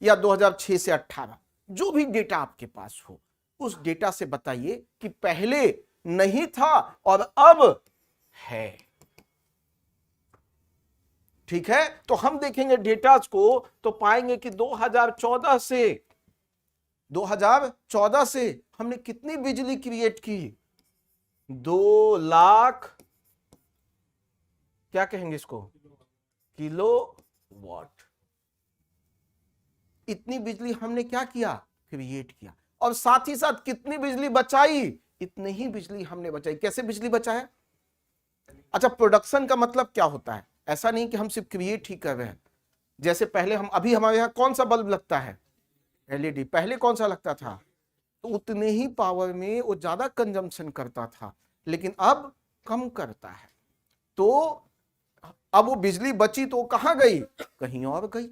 A: या 2006 से 18, जो भी डेटा आपके पास हो उस डेटा से बताइए कि पहले नहीं था और अब है। ठीक है, तो हम देखेंगे डेटाज को तो पाएंगे कि 2014 से हमने कितनी बिजली क्रिएट की, 2 लाख, क्या कहेंगे इसको, किलो वाट। इतनी बिजली हमने क्या किया, क्रिएट किया। और साथ ही साथ कितनी बिजली बचाई, इतनी ही बिजली हमने बचाई। कैसे बिजली बचाया? अच्छा, प्रोडक्शन का मतलब क्या होता है? ऐसा नहीं कि हम सिर्फ क्रिएट ही कर रहे हैं। जैसे पहले अभी हमारे यहां कौन सा बल्ब लगता है, एलईडी। पहले कौन सा लगता था, तो उतने ही पावर में वो ज्यादा कंजम्पशन करता था, लेकिन अब कम करता है। तो अब वो बिजली बची तो कहां गई, कहीं और गई।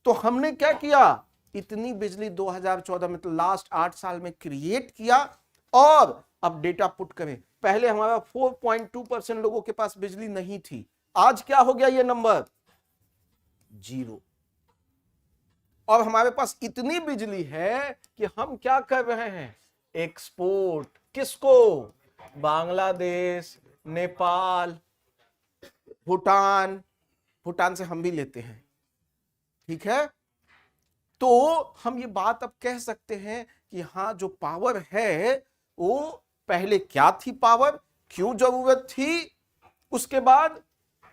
A: तो हमने क्या किया, इतनी बिजली 2014 में, तो लास्ट 8 साल में क्रिएट किया। और अब डेटा पुट करें, पहले हमारा 4.2% लोगों के पास बिजली नहीं थी, आज क्या हो गया ये नंबर, 0। और हमारे पास इतनी बिजली है कि हम क्या कर रहे हैं, एक्सपोर्ट। किसको, बांग्लादेश, नेपाल, भूटान से हम भी लेते हैं। ठीक है, तो हम ये बात अब कह सकते हैं कि हाँ जो पावर है वो पहले क्या थी, पावर क्यों जरूरत थी। उसके बाद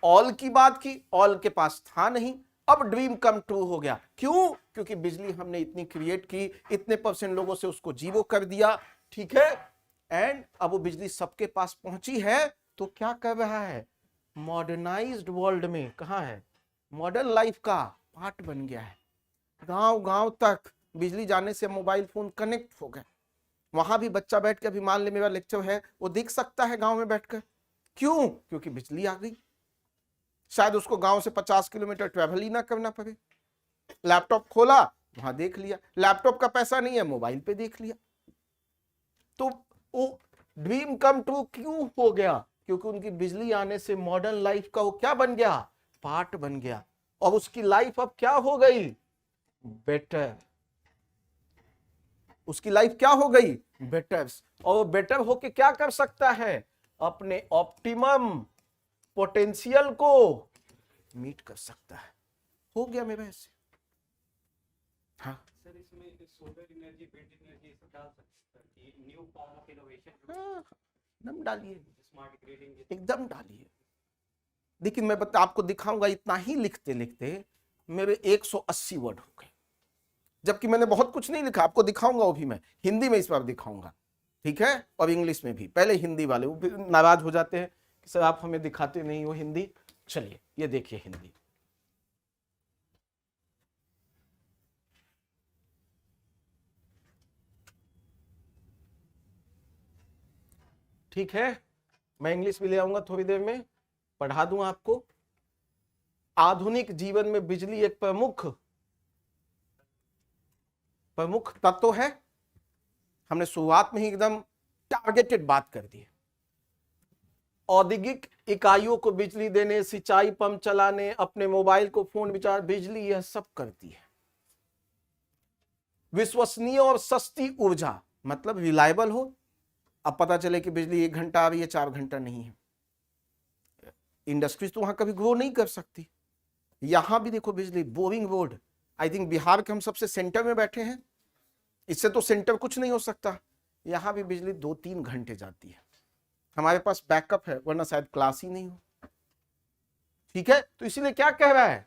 A: ऑल की बात की, ऑल के पास था नहीं, अब ड्रीम कम ट्रू हो गया। क्यों, क्योंकि बिजली हमने इतनी क्रिएट की, इतने परसेंट लोगों से उसको 0 कर दिया। ठीक है, एंड अब वो बिजली सबके पास पहुंची है, तो क्या कर रहा है, मॉडर्नाइज्ड वर्ल्ड में कहां है, मॉडर्न लाइफ का पार्ट बन गया है। गांव गांव तक बिजली जाने से मोबाइल फोन कनेक्ट हो गए। वहां भी बच्चा बैठ के, अभी मान ले मेरा लेक्चर है, वो देख सकता है गांव में बैठकर। क्यों, क्योंकि बिजली आ गई। शायद उसको गांव से 50 किलोमीटर ट्रेवल ही ना करना पड़े। लैपटॉप खोला, वहां देख लिया। लैपटॉप का पैसा नहीं है, मोबाइल पे देख लिया। तो वो ड्रीम कम ट्रू क्यों हो गया, क्योंकि उनकी बिजली आने से मॉडर्न लाइफ का वो क्या बन गया, पार्ट बन गया। और उसकी लाइफ अब क्या हो गई, बेटर। उसकी लाइफ क्या हो गई, बेटर। और वो बेटर होके क्या कर सकता है, अपने ऑप्टिमम पोटेंशियल को मीट कर सकता है। हो गया मेरे ऐसे। हाँ
B: सर, इसमें सोलर एनर्जी, विंड एनर्जी सब डाल सकते हैं, न्यू फॉर्म ऑफ इनोवेशन,
A: हाँ, एकदम डालिए,
B: स्मार्ट ग्रिडिंग,
A: एकदम डालिए। लेकिन मैं आपको दिखाऊंगा, इतना ही लिखते लिखते मेरे 180 वर्ड हो गए, जबकि मैंने बहुत कुछ नहीं लिखा। आपको दिखाऊंगा, वो भी मैं हिंदी में इस बार दिखाऊंगा। ठीक है, और इंग्लिश में भी। पहले हिंदी वाले वो नाराज हो जाते हैं कि सर आप हमें दिखाते नहीं हो हिंदी। चलिए ये देखिए हिंदी। ठीक है, मैं इंग्लिश भी ले आऊंगा थोड़ी देर में, पढ़ा दूं आपको। आधुनिक जीवन में बिजली एक प्रमुख तत्व है। हमने शुरुआत में ही एकदम टारगेटेड बात कर दी है। औद्योगिक इकाइयों को बिजली देने, सिंचाई पंप चलाने, अपने मोबाइल को फोन विचार, बिजली यह सब करती है। विश्वसनीय और सस्ती ऊर्जा, मतलब रिलायबल हो। अब पता चले कि बिजली 1 घंटा आ रही है, 4 घंटा नहीं है। इंडस्ट्रीज तो वहां कभी ग्रो नहीं कर सकती। यहां भी देखो बिजली, boring road. I think Bihar के हम सबसे सेंटर में बैठे हैं, इससे तो सेंटर कुछ नहीं हो सकता। यहां भी बिजली 2-3 घंटे जाती है। हमारे पास बैकअप है, वरना शायद क्लास ही नहीं हो। ठीक है, तो इसीलिए क्या कह रहा है,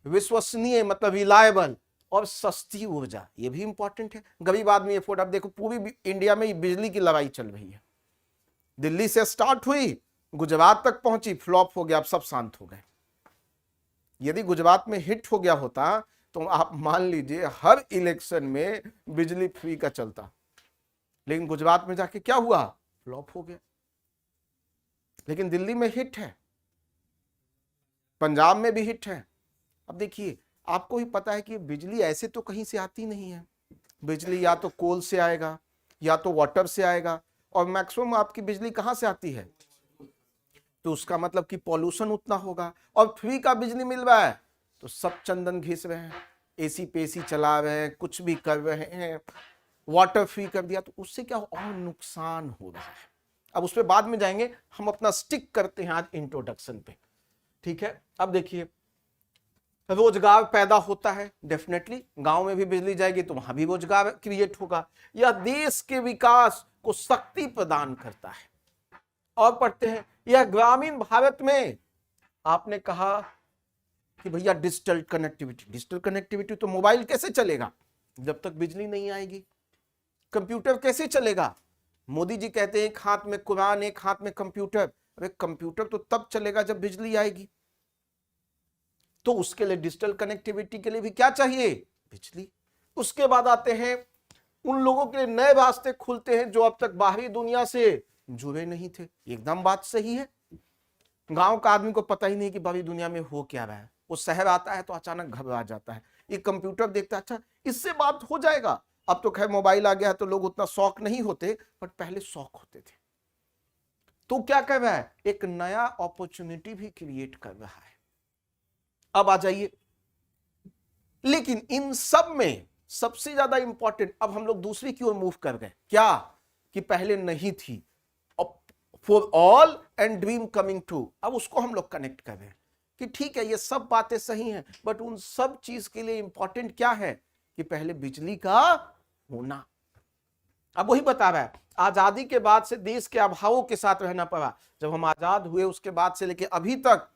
A: विश्वसनीय मतलब रिलायबल और सस्ती ऊर्जा, ये भी इंपॉर्टेंट है। गरीब आदमी अफोर्ड। अब देखो पूरी इंडिया में बिजली की लड़ाई चल रही है। दिल्ली से स्टार्ट हुई, गुजरात तक पहुंची, फ्लॉप हो गया, अब सब शांत हो गए। यदि गुजरात में हिट हो गया होता तो आप मान लीजिए हर इलेक्शन में बिजली फ्री का चलता। लेकिन गुजरात में जाके क्या हुआ, फ्लॉप हो गया। लेकिन दिल्ली में हिट है, पंजाब में भी हिट है। अब देखिए आपको ही पता है कि बिजली ऐसे तो कहीं से आती नहीं है। बिजली या तो कोल से आएगा या तो वाटर से आएगा, और मैक्सिमम आपकी बिजली कहां से आती है? तो उसका मतलब कि पॉल्यूशन उतना होगा। और फ्री का बिजली मिल रहा है तो सब चंदन घिस रहे हैं, एसी पे एसी चला रहे हैं, कुछ भी कर रहे हैं, वाटर फ्री कर दिया, तो उससे क्या और नुकसान हो रहा है। अब उस पर बाद में जाएंगे, हम अपना स्टिक करते हैं आज इंट्रोडक्शन पे, ठीक है। अब देखिए, रोजगार पैदा होता है, डेफिनेटली गांव में भी बिजली जाएगी तो वहां भी रोजगार क्रिएट होगा। यह देश के विकास को शक्ति प्रदान करता है। और पढ़ते हैं, यह ग्रामीण भारत में, आपने कहा कि भैया डिजिटल कनेक्टिविटी तो मोबाइल कैसे चलेगा जब तक बिजली नहीं आएगी? कंप्यूटर कैसे चलेगा? मोदी जी कहते हैं एक हाथ में कुरान एक हाथ में कंप्यूटर। अरे कंप्यूटर तो तब चलेगा जब बिजली आएगी। तो उसके लिए डिजिटल कनेक्टिविटी के लिए भी क्या चाहिए? बिजली। उसके बाद आते हैं, उन लोगों के लिए नए रास्ते खुलते हैं जो अब तक बाहरी दुनिया से जुड़े नहीं थे। एकदम बात सही है। गांव का आदमी को पता ही नहीं कि बाहरी दुनिया में हो क्या रहा है। वो शहर आता है तो अचानक घबरा जाता है। ये कंप्यूटर देखता है, अच्छा इससे बात हो जाएगा। अब तो खैर मोबाइल आ गया है तो लोग उतना शौक नहीं होते, बट पहले शौक होते थे। तो क्या कर रहा है? एक नया अपॉर्चुनिटी भी क्रिएट कर रहा है। अब आ जाइए, लेकिन इन सब में सबसे ज्यादा इंपॉर्टेंट, अब हम लोग दूसरी की ओर मूव कर गए, क्या कि पहले नहीं थी, for all and dream coming true. अब उसको हम लोग कनेक्ट कर रहे हैं कि ठीक है ये सब बातें सही हैं, बट उन सब चीज के लिए इंपॉर्टेंट क्या है कि पहले बिजली का होना। अब वही बता रहा है, आजादी के बाद से देश के अभावों के साथ रहना पड़ा। जब हम आजाद हुए उसके बाद से लेके अभी तक,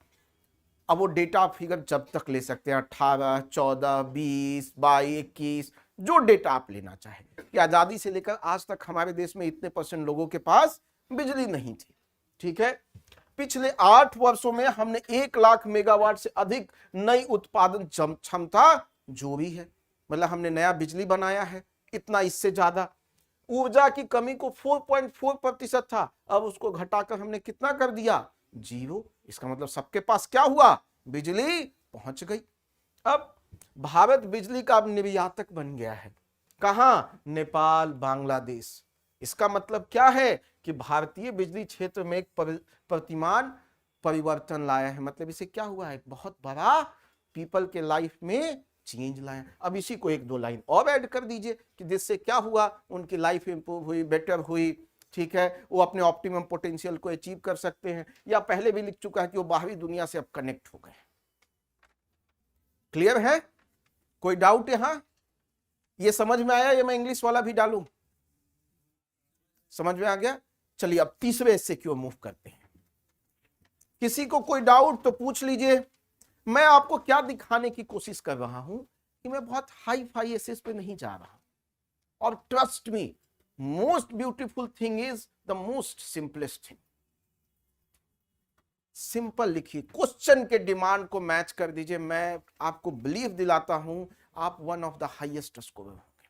A: अब वो डेटा फिगर जब तक ले सकते हैं, 18, 14, 20, 22, 21, जो डेटा आप लेना चाहे, कि आजादी से लेकर आज तक हमारे देश में इतने % लोगों के पास बिजली नहीं थी, ठीक है। पिछले 8 वर्षों में हमने 1 लाख मेगावाट से अधिक नई उत्पादन क्षमता जोड़ी है। मतलब हमने नया बिजली बनाया है इतना, इससे ज्यादा। ऊर्जा की कमी को 4.4% था, अब उसको घटाकर हमने कितना कर दिया? 0। इसका मतलब सबके पास क्या हुआ? बिजली पहुंच गई। अब भारत बिजली का अब निर्यातक बन गया है। कहां? नेपाल, बांग्लादेश। इसका मतलब क्या है कि भारतीय बिजली क्षेत्र में एक प्रतिमान परिवर्तन लाया है। मतलब इसे क्या हुआ है? एक बहुत बड़ा पीपल के लाइफ में चेंज लाया। अब इसी को 1-2 लाइन और ऐड कर दीजिए कि जिससे क्या हुआ, उनकी लाइफ इंप्रूव हुई, बेटर हुई, ठीक है। वो अपने ऑप्टिमम पोटेंशियल को अचीव कर सकते हैं, या पहले भी लिख चुका है कि वो बाहरी दुनिया से अब कनेक्ट हो गए। क्लियर है? कोई डाउट यहां? ये समझ में आया? ये मैं इंग्लिश वाला भी डालूं? समझ में आ गया? चलिए अब तीसरे हिस्से की ओर मूव करते हैं। किसी को कोई डाउट तो पूछ लीजिए। मैं आपको क्या दिखाने की कोशिश कर रहा हूं कि मैं बहुत हाई फाई एसेस पे नहीं जा रहा, और trust me, most beautiful thing is the most simplest thing. Simple लिखिए, क्वेश्चन के डिमांड को मैच कर दीजिए। मैं आपको बिलीव दिलाता हूं आप one of the highest scorer होंगे।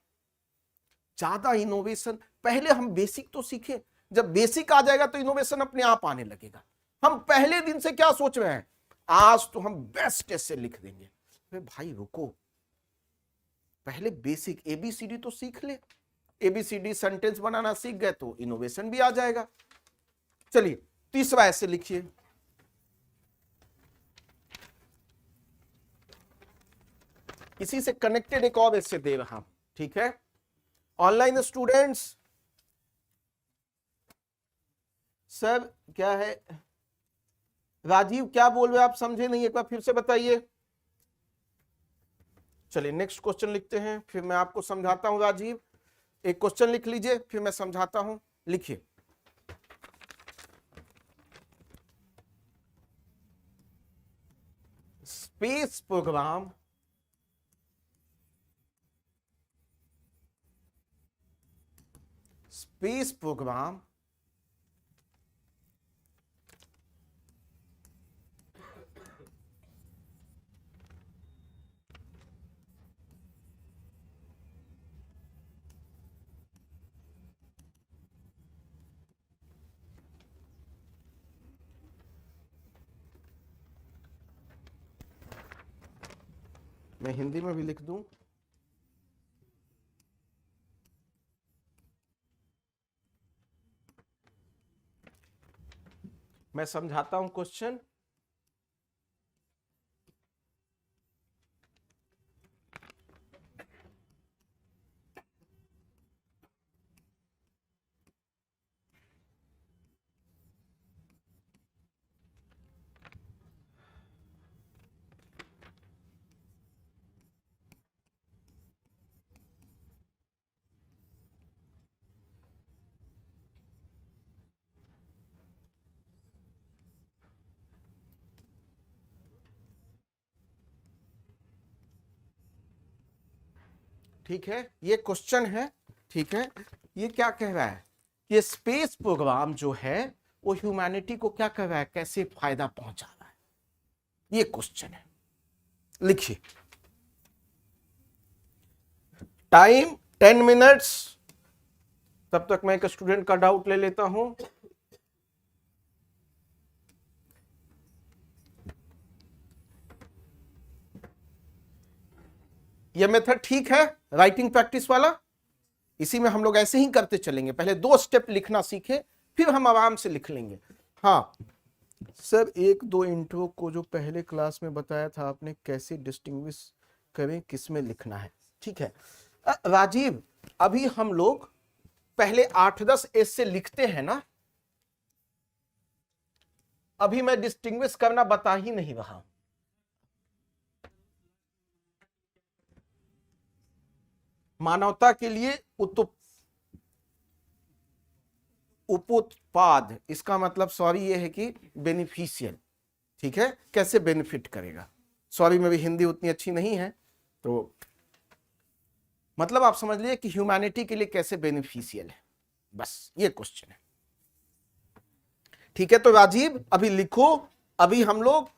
A: ज्यादा इनोवेशन, पहले हम बेसिक तो सीखें। जब बेसिक आ जाएगा तो इनोवेशन अपने आप आने लगेगा। हम पहले दिन से क्या सोच रहे हैं? आज तो हम बेस्ट से लिख देंगे। अरे भाई रुको, पहले बेसिक ABCD तो सीख ले। ABCD सेंटेंस बनाना सीख गए तो इनोवेशन भी आ जाएगा। चलिए तीसरा ऐसे लिखिए, इसी से कनेक्टेड एक और ऐसे दे रहा हूं, ठीक है। ऑनलाइन स्टूडेंट्स, सर क्या है? राजीव क्या बोल रहे हैं आप? समझे नहीं, एक बार फिर से बताइए। चलिए नेक्स्ट क्वेश्चन लिखते हैं, फिर मैं आपको समझाता हूं। राजीव एक क्वेश्चन लिख लीजिए, फिर मैं समझाता हूं। लिखिए, स्पेस प्रोग्राम मैं हिंदी में भी लिख दूं। मैं समझाता हूं क्वेश्चन। ठीक है, ये क्वेश्चन है। ठीक है, ये क्या कह रहा है? ये स्पेस प्रोग्राम जो है वो ह्यूमैनिटी को क्या कर रहा है, कैसे फायदा पहुंचा रहा है, ये क्वेश्चन है। लिखिए, टाइम 10 मिनट्स। तब तक मैं एक स्टूडेंट का डाउट ले लेता हूं। ये मेथड ठीक है राइटिंग प्रैक्टिस वाला? इसी में हम लोग ऐसे ही करते चलेंगे, पहले 2 स्टेप लिखना सीखे, फिर हम आराम से लिख लेंगे। हाँ सर, 1-2 इंट्रो को जो पहले क्लास में बताया था आपने, कैसे डिस्टिंग्विश करें किस में लिखना है। ठीक है राजीव, अभी हम लोग पहले 8-10 ऐसे लिखते हैं ना, अभी मैं डिस्टिंग्विश करना बता ही नहीं रहा। मानवता के लिए उपोत्पाद, इसका मतलब सॉरी ये है कि बेनिफिशियल। ठीक है, कैसे बेनिफिट करेगा। सॉरी में भी हिंदी उतनी अच्छी नहीं है, तो मतलब आप समझ लीजिए कि ह्यूमैनिटी के लिए कैसे बेनिफिशियल है, बस ये क्वेश्चन है। ठीक है, तो राजीव अभी लिखो। अभी हम लोग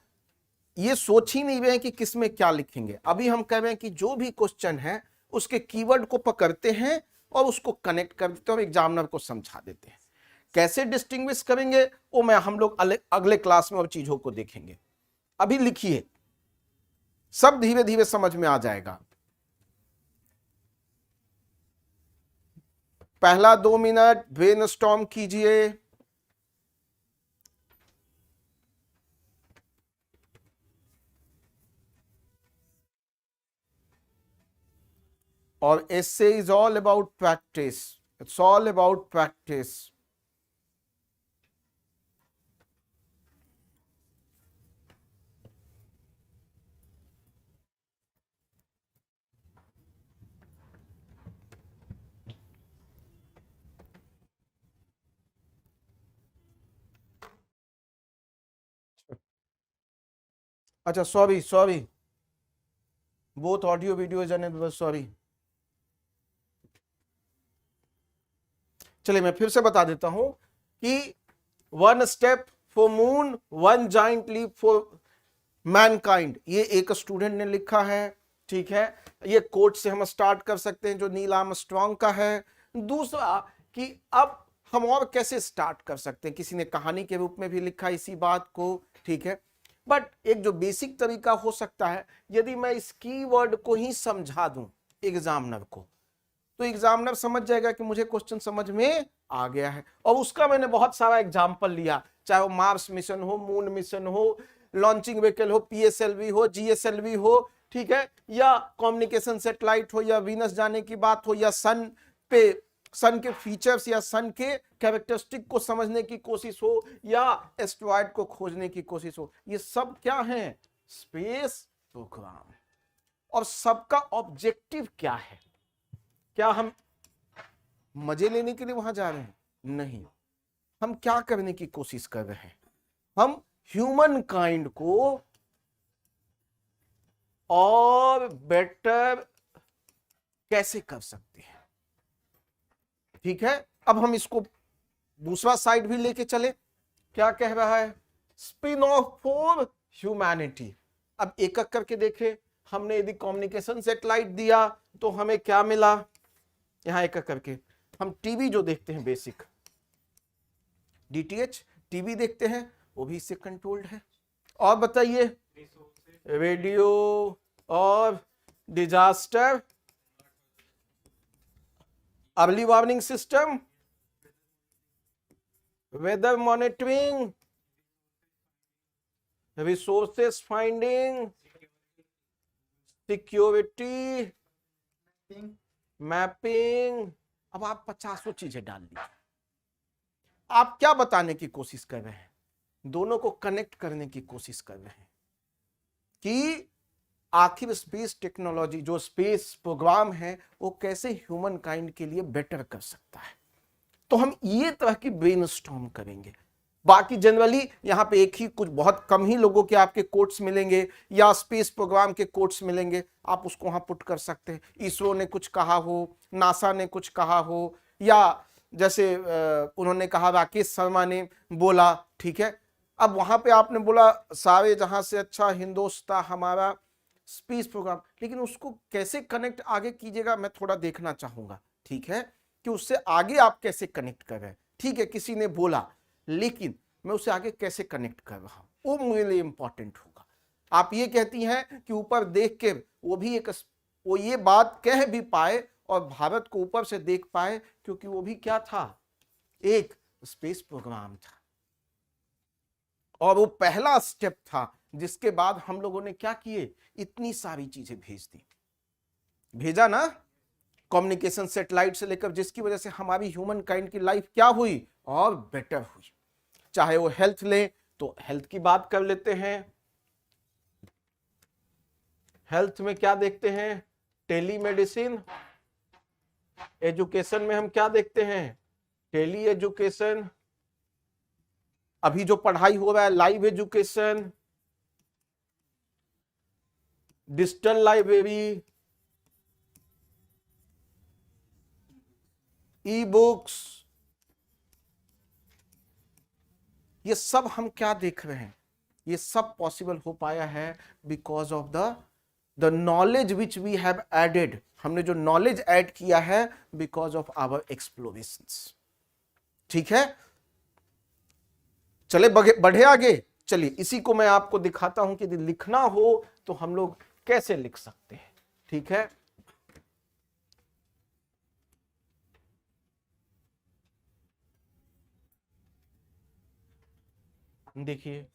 A: ये सोच ही नहीं रहे हैं कि किसमें क्या लिखेंगे। अभी हम कह रहे हैं कि जो भी क्वेश्चन है उसके कीवर्ड को पकड़ते हैं और उसको कनेक्ट कर देते हैं और एग्जामिनर को समझा देते हैं। कैसे डिस्टिंग्विश करेंगे वो मैं हम लोग अगले क्लास में और चीजों को देखेंगे। अभी लिखिए, सब धीरे धीरे समझ में आ जाएगा। पहला 2 मिनट ब्रेनस्टॉर्म कीजिए। और essay is all about practice. It's all about practice. अच्छा sorry, both audio video is sorry. चलिए मैं फिर से बता देता हूं कि 1 step for moon, 1 giant leap for mankind, ये एक स्टूडेंट ने लिखा है। ठीक है, ये कोट से हम स्टार्ट कर सकते हैं जो नील आर्मस्ट्रांग का है। दूसरा कि अब हम और कैसे स्टार्ट कर सकते हैं, किसी ने कहानी के रूप में भी लिखा इसी बात को। ठीक है, बट एक जो बेसिक तरीका हो सकता है, यदि मैं इस कीवर्ड को ही समझा दूं एग्जामिनर को, तो एग्जामिनर समझ जाएगा कि मुझे क्वेश्चन समझ में आ गया है। और उसका मैंने बहुत सारा एग्जाम्पल लिया, चाहे वो मार्स मिशन हो, मून मिशन हो, लॉन्चिंग व्हीकल हो, पीएसएलवी हो, जीएसएलवी हो, ठीक है, या कम्युनिकेशन सैटेलाइट हो, या वीनस जाने की बात हो, या सन के फीचर्स या सन के कैरेक्टरिस्टिक को समझने की कोशिश हो, या एस्टेरॉयड को खोजने की कोशिश हो। ये सब क्या है? Space programme. और सबका ऑब्जेक्टिव क्या है? क्या हम मजे लेने के लिए वहां जा रहे हैं? नहीं। हम क्या करने की कोशिश कर रहे हैं? हम ह्यूमन काइंड को और बेटर कैसे कर सकते हैं। ठीक है, अब हम इसको दूसरा साइड भी लेके चले। क्या कह रहा है? Spin off for humanity. अब एक एक करके देखें। हमने यदि कम्युनिकेशन सैटेलाइट दिया तो हमें क्या मिला? यहां एक एक करके हम टीवी जो देखते हैं, बेसिक डीटीएच टीवी देखते हैं, वो भी इससे कंट्रोल्ड है। और बताइए, रेडियो और disaster, early warning system, weather monitoring, resources finding, security, mapping. अब आप 50 चीजें डाल लीजिए। आप क्या बताने की कोशिश कर रहे हैं? दोनों को कनेक्ट करने की कोशिश कर रहे हैं कि आखिर स्पेस टेक्नोलॉजी, जो स्पेस प्रोग्राम है, वो कैसे ह्यूमन काइंड के लिए बेटर कर सकता है। तो हम ये तरह की ब्रेनस्टॉर्म करेंगे। बाकी जनरली यहां पे एक ही, कुछ बहुत कम ही लोगों के आपके कोट्स मिलेंगे या स्पेस प्रोग्राम के कोट्स मिलेंगे, आप उसको वहां पुट कर सकते हैं। इसरो ने कुछ कहा हो, नासा ने कुछ कहा हो, या जैसे उन्होंने कहा, राकेश शर्मा ने बोला, ठीक है। अब वहां पे आपने बोला सारे जहां से अच्छा हिंदुस्तान हमारा स्पेस प्रोग्राम, लेकिन उसको कैसे कनेक्ट आगे कीजिएगा मैं थोड़ा देखना चाहूंगा, ठीक है, कि उससे आगे आप कैसे कनेक्ट कर रहे हैं। ठीक है, किसी ने बोला, लेकिन मैं उसे आगे कैसे कनेक्ट कर रहा हूं, वो मेरे लिए इंपॉर्टेंट होगा। आप ये कहती हैं कि ऊपर देख के वो ये बात कह भी पाए और भारत को ऊपर से देख पाए, क्योंकि वो भी क्या था, एक स्पेस प्रोग्राम था, और वो पहला स्टेप था जिसके बाद हम लोगों ने क्या किए, इतनी सारी चीजें भेजा ना, कम्युनिकेशन सैटेलाइट से लेकर, जिसकी वजह से हमारी ह्यूमन काइंड की लाइफ क्या हुई, और बेटर हुई। चाहे वो हेल्थ ले तो हेल्थ की बात कर लेते हैं। हेल्थ में क्या देखते हैं, टेलीमेडिसिन। एजुकेशन में हम क्या देखते हैं, टेली एजुकेशन। अभी जो पढ़ाई हो रहा है, live education, digital library, e books, ये सब हम क्या देख रहे हैं, ये सब पॉसिबल हो पाया है because of the knowledge which we have added. हमने जो नॉलेज ऐड किया है बिकॉज ऑफ आवर एक्सप्लोरेशंस। ठीक है, चले बढ़े आगे। चलिए इसी को मैं आपको दिखाता हूं कि यदि लिखना हो तो हम लोग कैसे लिख सकते हैं। ठीक है, देखिए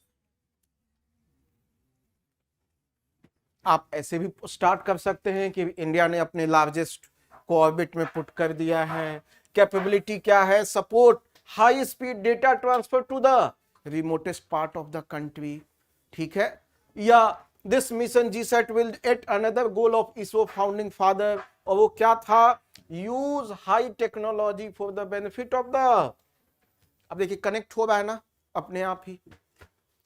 A: आप ऐसे भी स्टार्ट कर सकते हैं कि इंडिया ने अपने लार्जेस्ट को ऑर्बिट में पुट कर दिया है। कैपेबिलिटी क्या है, support high speed data transfer to the remotest part of the country. ठीक है, या this mission GSAT will at another goal of ISRO founding father, और वो क्या था, use high technology for the benefit of the. अब देखिए कनेक्ट हो रहा है ना अपने आप ही।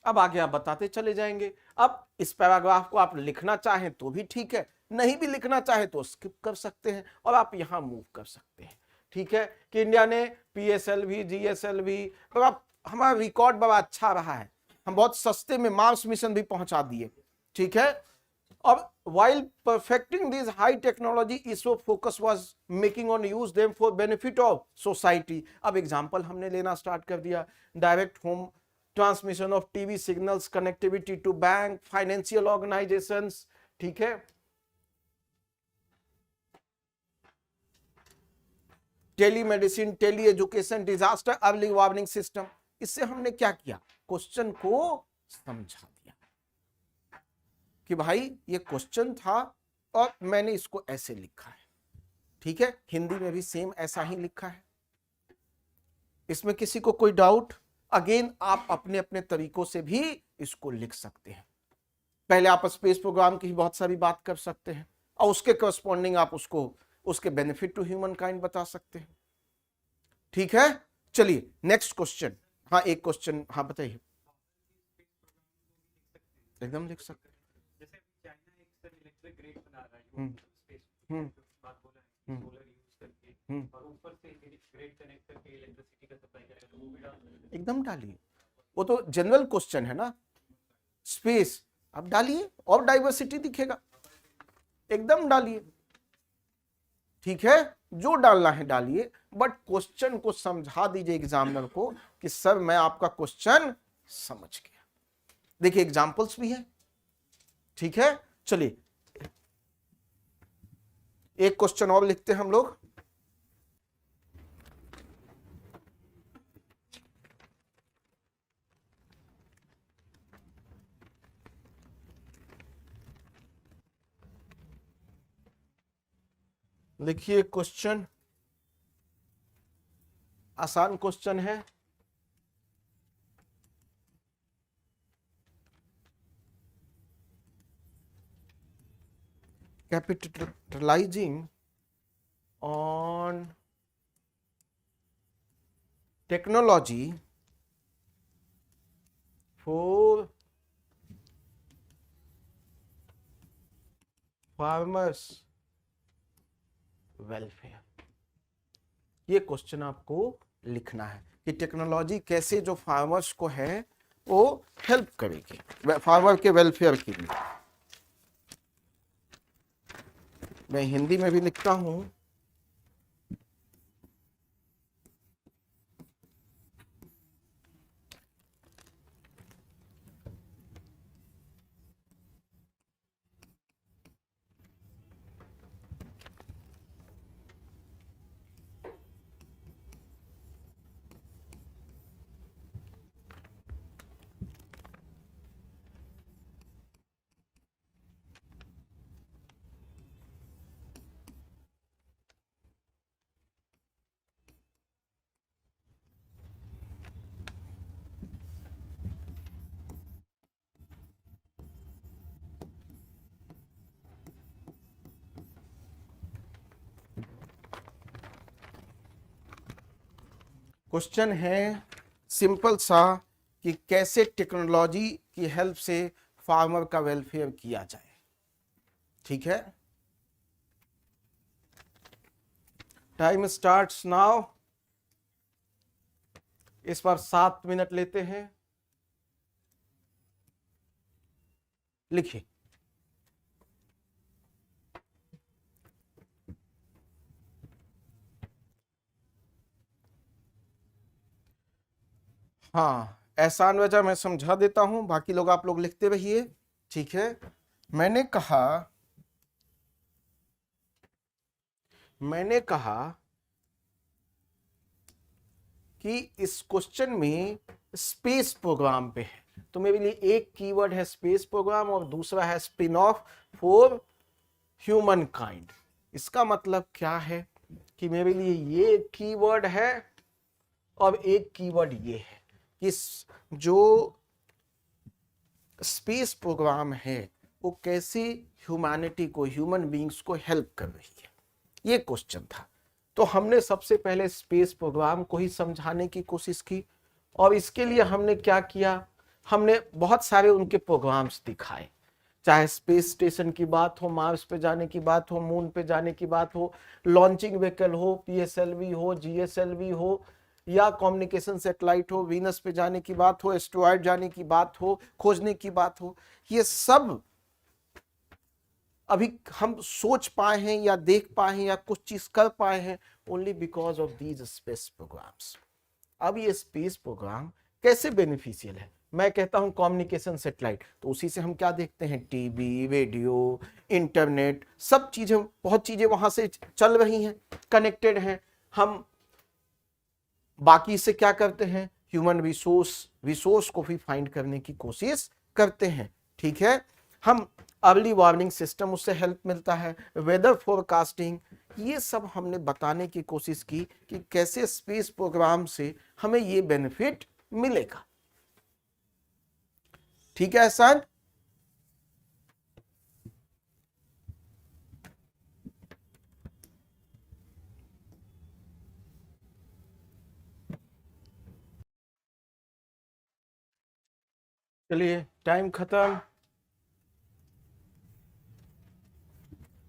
A: अब आगे आप बताते चले जाएंगे। अब इस पैराग्राफ को आप लिखना चाहें तो भी ठीक है, नहीं भी लिखना चाहे तो स्किप कर सकते हैं और आप यहां मूव कर सकते हैं। ठीक है, कि इंडिया ने PSLV GSLV, तो आप हमारा रिकॉर्ड बड़ा अच्छा रहा है, हम बहुत सस्ते में मार्स मिशन भी पहुंचा दिए। ठीक है, अब while perfecting these high technology, ISRO focus was making on use them for benefit of society। अब एग्जांपल हमने लेना स्टार्ट कर दिया, direct home transmission of TV signals, connectivity to bank, financial organisations. ठीक है, telemedicine, tele education, disaster early warning system. इससे हमने क्या किया, क्वेश्चन को समझा दिया कि भाई ये क्वेश्चन था और मैंने इसको ऐसे लिखा है। ठीक है, हिंदी में भी सेम ऐसा ही लिखा है, इसमें किसी को कोई डाउट? अगेन आप अपने अपने तरीकों से भी इसको लिख सकते हैं। पहले आप स्पेस प्रोग्राम की बहुत सारी बात कर सकते हैं और उसके करस्पॉन्डिंग आप उसको उसके बेनिफिट टू ह्यूमन काइंड बता सकते हैं। ठीक है, चलिए नेक्स्ट क्वेश्चन। हाँ एक क्वेश्चन, हाँ बताइए। एकदम लिख सकते हैं।
B: जैसे चाइना एक सर इलेक्ट्रिक ग्रिड बना रहा है स्पेस बात बोला है, सोलर यूज करके, और ऊपर से ग्रिड कनेक्ट करके इलेक्ट्रिसिटी का सप्लाई करेगा, तो वो भी डाल
A: एकदम डालिए, वो तो जनरल क्वेश्चन है ना, स्पेस आप डालिए और डाइवर्सिटी दिखेगा, एकदम डालिए। ठीक है, जो डालना है डालिए, बट क्वेश्चन को समझा दीजिए एग्जामिनर को कि सर मैं आपका क्वेश्चन समझ गया। देखिए एग्जांपल्स भी हैं। ठीक है, चलिए एक क्वेश्चन और लिखते हैं हम लोग। लिखिए क्वेश्चन, आसान क्वेश्चन है। Capitalising on technology for farmers welfare. ये क्वेश्चन आपको लिखना है कि टेक्नोलॉजी कैसे जो फार्मर्स को है वो हेल्प करेगी फार्मर के वेलफेयर के लिए। मैं हिंदी में भी लिखता हूं। क्वेश्चन है सिंपल सा कि कैसे टेक्नोलॉजी की हेल्प से फार्मर का वेलफेयर किया जाए। ठीक है, टाइम स्टार्ट्स नाउ। इस बार 7 मिनट लेते हैं। लिखिए। हाँ, एहसान वजह मैं समझा देता हूं, बाकी लोग आप लोग लिखते रहिए। ठीक है, मैंने कहा कि इस क्वेश्चन में स्पेस प्रोग्राम पे है, तो मेरे लिए एक कीवर्ड है स्पेस प्रोग्राम और दूसरा है spin off for human kind. इसका मतलब क्या है कि मेरे लिए ये कीवर्ड है और एक कीवर्ड ये है कि जो स्पेस प्रोग्राम है वो कैसे ह्यूमैनिटी को, ह्यूमन बीइंग्स को हेल्प कर रही है, ये क्वेश्चन था। तो हमने सबसे पहले स्पेस प्रोग्राम को ही समझाने की कोशिश की और इसके लिए हमने क्या किया, हमने बहुत सारे उनके प्रोग्राम्स दिखाए, चाहे स्पेस स्टेशन की बात हो, मार्स पे जाने की बात हो, मून पे जाने की बात हो, लॉन्चिंग व्हीकल हो, पीएसएलवी हो, जीएसएलवी हो, या कम्युनिकेशन सैटेलाइट हो, वीनस पे जाने की बात हो, एस्टेरॉयड जाने की बात हो, खोजने की बात हो, ये सब अभी हम सोच पाए हैं या देख पाए हैं या कुछ चीज कर पाए हैं only because of these space programmes. अब ये स्पेस प्रोग्राम कैसे बेनिफिशियल है, मैं कहता हूं कम्युनिकेशन सैटेलाइट, तो उसी से हम क्या देखते हैं, टीवी, रेडियो, इंटरनेट, सब चीजें, बहुत चीजें वहां से चल रही हैं, कनेक्टेड हैं। हम बाकी से क्या करते हैं, ह्यूमन रिसोर्स को भी फाइंड करने की कोशिश करते हैं। ठीक है, हम अर्ली वार्निंग सिस्टम, उससे हेल्प मिलता है, वेदर फोरकास्टिंग, ये सब हमने बताने की कोशिश की कि कैसे स्पेस प्रोग्राम से हमें ये बेनिफिट मिलेगा। ठीक है एहसान, चलिए टाइम खत्म।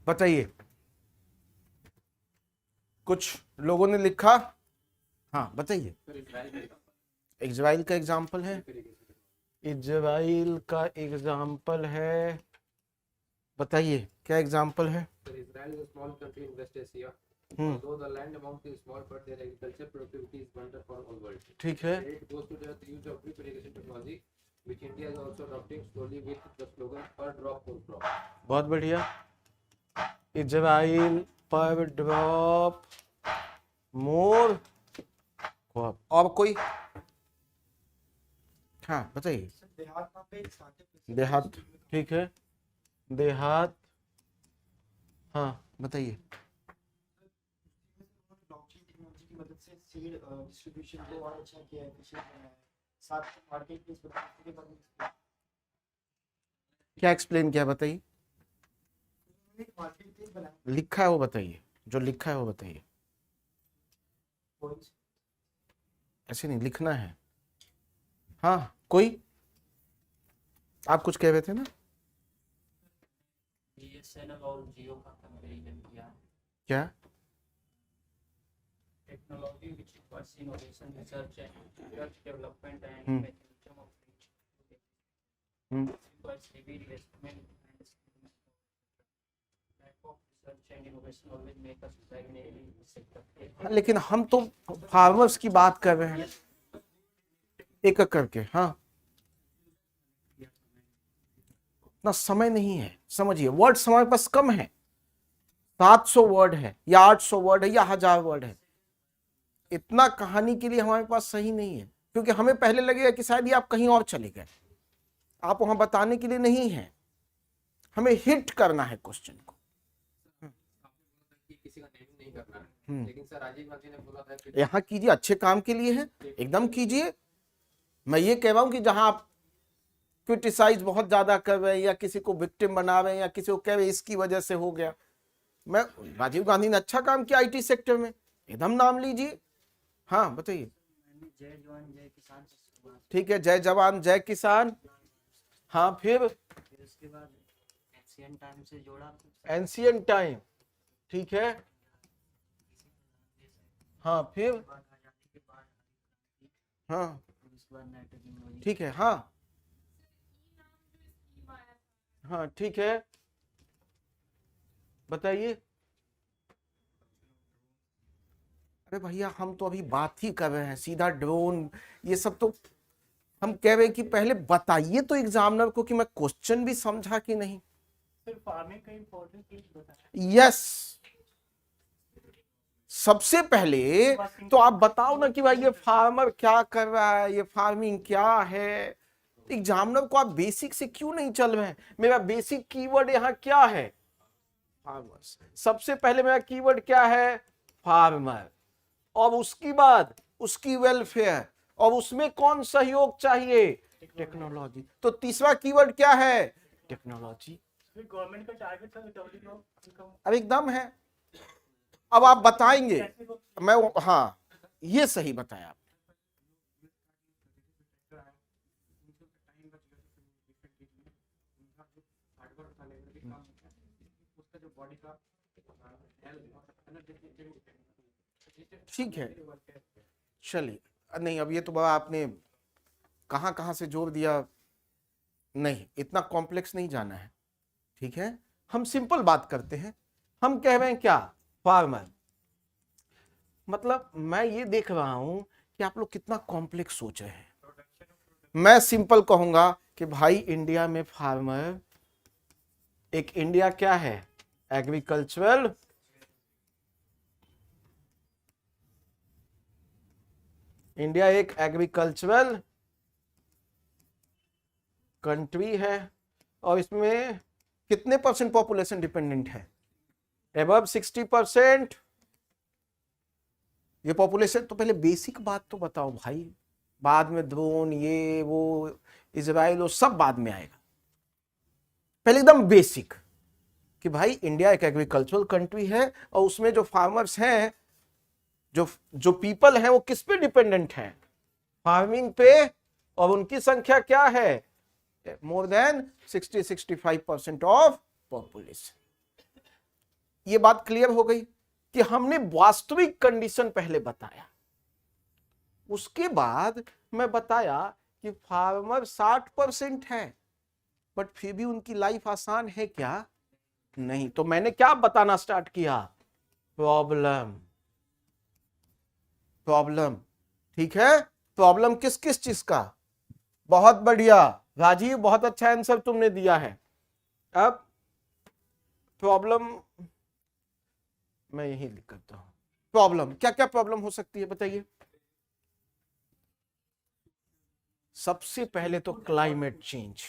A: बताइए, कुछ लोगों ने लिखा, हाँ बताइए। इजराइल का एग्जाम्पल है, इजराइल का एग्जाम्पल है, बताइए क्या एग्जाम्पल है।
D: Israel is a small country in West Asia.
A: Hmm,
D: Although the land amount is small, but their agriculture productivity is wonder for all world.
A: ठीक है,
D: Credit goes to the use of drip irrigation technology, which India is also adopting slowly with the slogan "Per drop, full crop."
A: बहुत बढ़िया। Israel पर drop more crop. और कोई? हाँ बताइए। देहात, ठीक है, देहात, हाँ बताइए।
C: डिस्ट्रीब्यूशन को और अच्छा किया है, efficient बनाया है। साथ में मार्केट प्लेस बनाने के बाद में
A: क्या एक्सप्लेन किया बताइए।
C: एक मार्केट प्लेस बनाया।
A: लिखा है वो बताइए, जो लिखा है वो बताइए। ऐसे नहीं लिखना है। हाँ कोई? आप कुछ कह रहे थे ना?
B: BSNL और जियो का कंपैरिजन किया है।
A: क्या?
B: Technology which requires innovation, research development and
A: Hmm.
B: mechanism of reach.
A: Hmm.
B: Requires heavy investment and skill. Lack of research and innovation always make us stagnate in this sector.
A: हाँ, लेकिन हम तो farmers की बात कर रहे हैं एक एक करके। हाँ इतना समय नहीं है, समझिए वर्ड्स हमारे पास कम है। 700 वर्ड है या 800 वर्ड है या 1000 वर्ड है, इतना कहानी के लिए हमारे पास सही नहीं है। क्योंकि हमें पहले लगेगा कि शायद ये आप कहीं और चले गए, आप वहां बताने के लिए नहीं है, हमें हिट करना है क्वेश्चन को।
D: कि किसी का नेम नहीं करना है, लेकिन सर राजीव गांधी ने बोला था कि
A: यहाँ कीजिए, अच्छे काम के लिए है, एकदम कीजिए। मैं ये कह रहा हूं कि जहां आप क्रिटिसाइज बहुत ज्यादा कर रहे हैं या किसी को विक्टिम बना रहे हैं या किसी को कह रहे हैं इसकी वजह से हो गया, मैं राजीव गांधी ने अच्छा काम किया आईटी सेक्टर में, एकदम नाम लीजिए। हाँ बताइए।
C: मैंने जय जवान जय किसान से शुरुआत
A: ठीक है, जय जवान जय किसान। हाँ फिर
C: की। उसके बाद एशियन टाइम से जोड़ा कुछ
A: एंशियंट टाइम, ठीक है। हाँ फिर
C: बाद आजादी के बाद
A: हाँ
C: फिर उसके बाद नई टेक्नोलॉजी।
A: ठीक है। हाँ हाँ ठीक है, बताइए। अरे भैया हम तो अभी बात ही कर रहे हैं, सीधा ड्रोन ये सब तो हम कह रहे हैं कि पहले बताइए तो एग्जामिनर को कि मैं क्वेश्चन भी समझा कि नहीं।
C: फिर फार्मिंग का इंपॉर्टेंट चीज बताया।
A: यस, सबसे पहले तो आप बताओ ना कि भाई ये फार्मर क्या कर रहा है, ये फार्मिंग क्या है। एग्जामिनर को आप बेसिक से क्यों नहीं चल रहे हैं? मेरा बेसिक कीवर्ड यहाँ क्या है? फार्मर्स। सबसे पहले मेरा कीवर्ड क्या है? फार्मर। और उसकी बाद उसकी वेलफेयर, और उसमें कौन सहयोग चाहिए? टेक्नोलॉजी। तो तीसरा कीवर्ड क्या है? टेक्नोलॉजी।
C: फिर गवर्नमेंट का टारगेट था WTO
A: अब एकदम है। अब आप बताएंगे, मैं हाँ ये सही बताया आप। ठीक है चलिए, नहीं अब ये तो बाबा आपने कहां कहां से जोड़ दिया, नहीं इतना कॉम्प्लेक्स नहीं जाना है। ठीक है, हम सिंपल बात करते हैं। हम कह रहे हैं क्या? फार्मर। मतलब मैं ये देख रहा हूं कि आप लोग कितना कॉम्प्लेक्स सोच रहे हैं। मैं सिंपल कहूंगा कि भाई इंडिया में फार्मर एक, इंडिया क्या है? एग्रीकल्चरल इंडिया एक एग्रीकल्चरल कंट्री है, और इसमें कितने परसेंट पॉपुलेशन डिपेंडेंट है? अबव 60%। ये पॉपुलेशन, तो पहले बेसिक बात तो बताओ भाई, बाद में ड्रोन ये वो इजराइल वो सब बाद में आएगा। पहले एकदम बेसिक कि भाई इंडिया एक एग्रीकल्चरल कंट्री है, और उसमें जो फार्मर्स हैं, जो पीपल हैं, वो किस पे डिपेंडेंट हैं? फार्मिंग पे। और उनकी संख्या क्या है? More than 60-65% of population. ये बात क्लियर हो गई कि हमने वास्तविक कंडीशन पहले बताया। उसके बाद मैं बताया कि फार्मर 60% है, बट फिर भी उनकी लाइफ आसान है क्या? नहीं। तो मैंने क्या बताना स्टार्ट किया? प्रॉब्लम। प्रॉब्लम, ठीक है। प्रॉब्लम किस किस चीज का? बहुत बढ़िया राजीव, बहुत अच्छा आंसर तुमने दिया है। अब प्रॉब्लम मैं यही लिख करता हूं। प्रॉब्लम, क्या क्या प्रॉब्लम हो सकती है बताइए? सबसे पहले तो क्लाइमेट चेंज,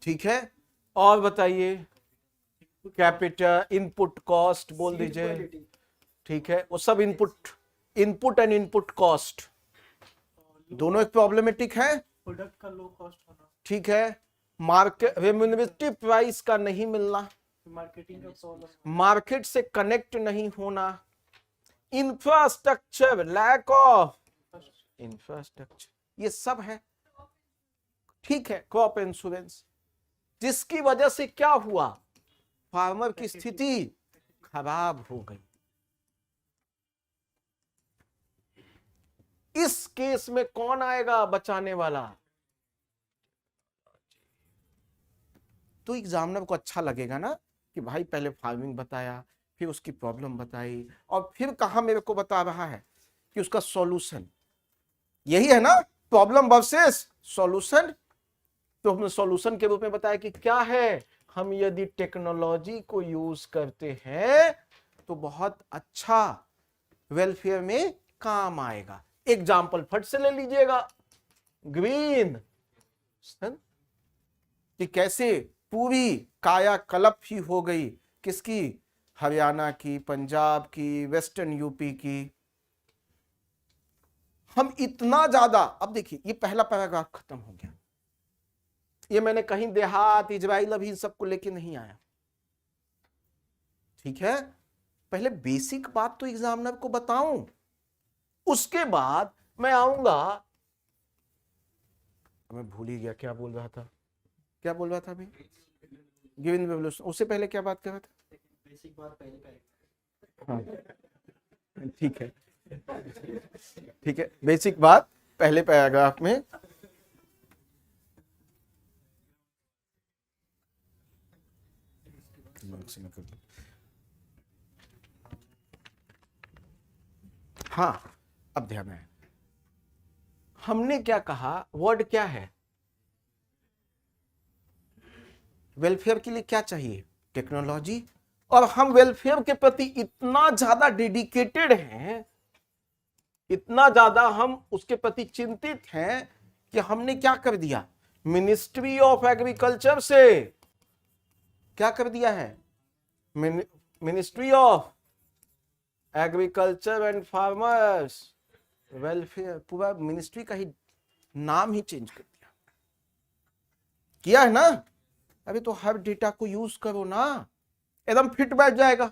A: ठीक है, और बताइए कैपिटल इनपुट कॉस्ट बोल दीजिए, ठीक है, वो सब इनपुट एंड इनपुट कॉस्ट दोनों एक प्रॉब्लमेटिक है,
E: प्रोडक्ट का लो कॉस्ट होना,
A: ठीक है, मार्केट रेम्यूनरेटिव प्राइस का नहीं मिलना,
E: मार्केटिंग का प्रॉब्लम,
A: मार्केट से कनेक्ट नहीं होना, इंफ्रास्ट्रक्चर, लैक ऑफ इंफ्रास्ट्रक्चर, ये सब है, ठीक है। क्रॉप इंश्योरेंस, जिसकी वजह से क्या हुआ, फार्मर की स्थिति खराब हो गई। इस केस में कौन आएगा बचाने वाला? तो एग्जामिनर को अच्छा लगेगा ना कि भाई पहले फार्मिंग बताया, फिर उसकी प्रॉब्लम बताई, और फिर कहा मेरे को बता रहा है कि उसका सॉल्यूशन, यही है ना, प्रॉब्लम वर्सेस सॉल्यूशन। तो हमने सॉल्यूशन के रूप में बताया कि क्या है, हम यदि टेक्नोलॉजी को यूज करते हैं तो बहुत अच्छा वेलफेयर में काम आएगा। एग्जाम्पल फट से ले लीजिएगा, ग्रीन, कि कैसे पूरी कायाकल्प ही हो गई, किसकी, हरियाणा की, पंजाब की, वेस्टर्न यूपी की। हम इतना ज्यादा, अब देखिए ये पहला पैराग्राफ खत्म हो गया, ये मैंने कहीं देहात इजराइल अभी इन सबको लेके नहीं आया, ठीक है। पहले बेसिक बात तो एग्जामिनर को बताऊं, उसके बाद मैं आऊंगा, मैं भूल ही गया क्या बोल रहा था, क्या बोल रहा था अभी, गिवन रेवोल्यूशन, उससे पहले क्या बात कर रहा था,
C: बेसिक बात पहले का
A: हाँ ठीक है, ठीक है, बेसिक बात पहले पैराग्राफ में। हाँ, अब ध्यान है, हमने क्या कहा, वर्ड क्या है, वेलफेयर के लिए क्या चाहिए, टेक्नोलॉजी, और हम वेलफेयर के प्रति इतना ज्यादा डेडिकेटेड हैं, इतना ज्यादा हम उसके प्रति चिंतित हैं कि हमने क्या कर दिया, मिनिस्ट्री ऑफ एग्रीकल्चर से क्या कर दिया है, ministry of agriculture and farmers welfare, पूरा मिनिस्ट्री का ही नाम ही चेंज कर दिया, किया है ना। अभी तो हर डेटा को यूज करो ना, एकदम फिट बैठ जाएगा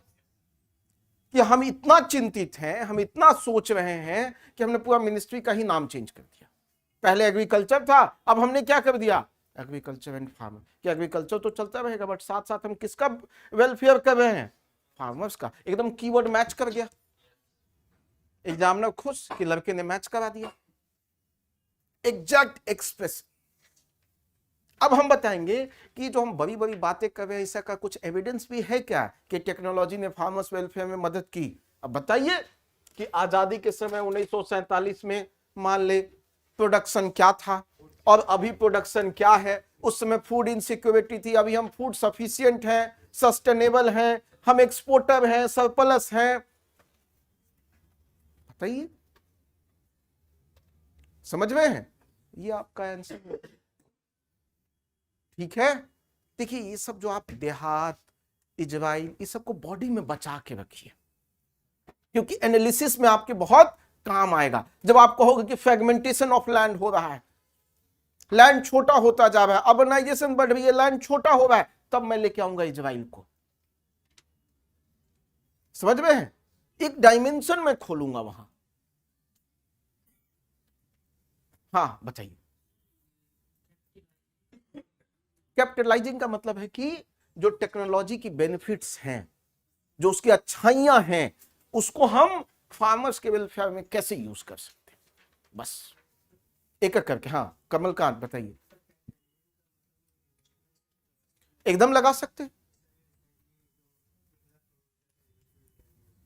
A: कि हम इतना चिंतित हैं, हम इतना सोच रहे हैं कि हमने पूरा मिनिस्ट्री का ही नाम चेंज कर दिया। पहले एग्रीकल्चर था, अब हमने क्या कर दिया, एग्रीकल्चर एंड फार्मर, कि एग्रीकल्चर तो चलता रहेगा बट साथ साथ हम किसका वेलफेयर कर रहे हैं, फार्मर्स का। एकदम कीवर्ड मैच कर गया, एग्जामिनर खुश कि लड़के ने मैच करा दिया, एग्जैक्ट एक्सप्रेस। अब हम बताएंगे कि जो हम बड़ी बड़ी बातें कर रहे हैं, इसका कुछ एविडेंस भी है क्या कि टेक्नोलॉजी ने फार्मर्स वेलफेयर में मदद की। अब बताइए कि आजादी के समय 1947 में मान ले प्रोडक्शन क्या था और अभी प्रोडक्शन क्या है। उस समय फूड इनसिक्योरिटी थी, अभी हम फूड सफिशिएंट हैं, सस्टेनेबल हैं, हम एक्सपोर्टर हैं, सरप्लस हैं। बताइए, समझ में है, ये आपका आंसर है, ठीक है। देखिए ये सब जो आप देहात इजराइल, ये सब को बॉडी में बचा के रखिए, क्योंकि एनालिसिस में आपके बहुत काम आएगा। जब आप कहोगे कि फ्रेगमेंटेशन ऑफ लैंड हो रहा है, लैंड छोटा होता जा रहा है, अर्बनाइजेशन बढ़ रही है, लैंड छोटा हो रहा है, तब मैं लेके आऊंगा इजराइल को। समझ में है, एक डायमेंशन में खोलूंगा वहां। हाँ बताइए, कैपिटलाइजिंग का मतलब है कि जो टेक्नोलॉजी की बेनिफिट्स हैं, जो उसकी अच्छाइयां हैं, उसको हम फार्मर्स के वेलफेयर में कैसे यूज कर सकते हैं, बस एक एक करके। हाँ कमलकांत बताइए। एकदम लगा सकते हैं,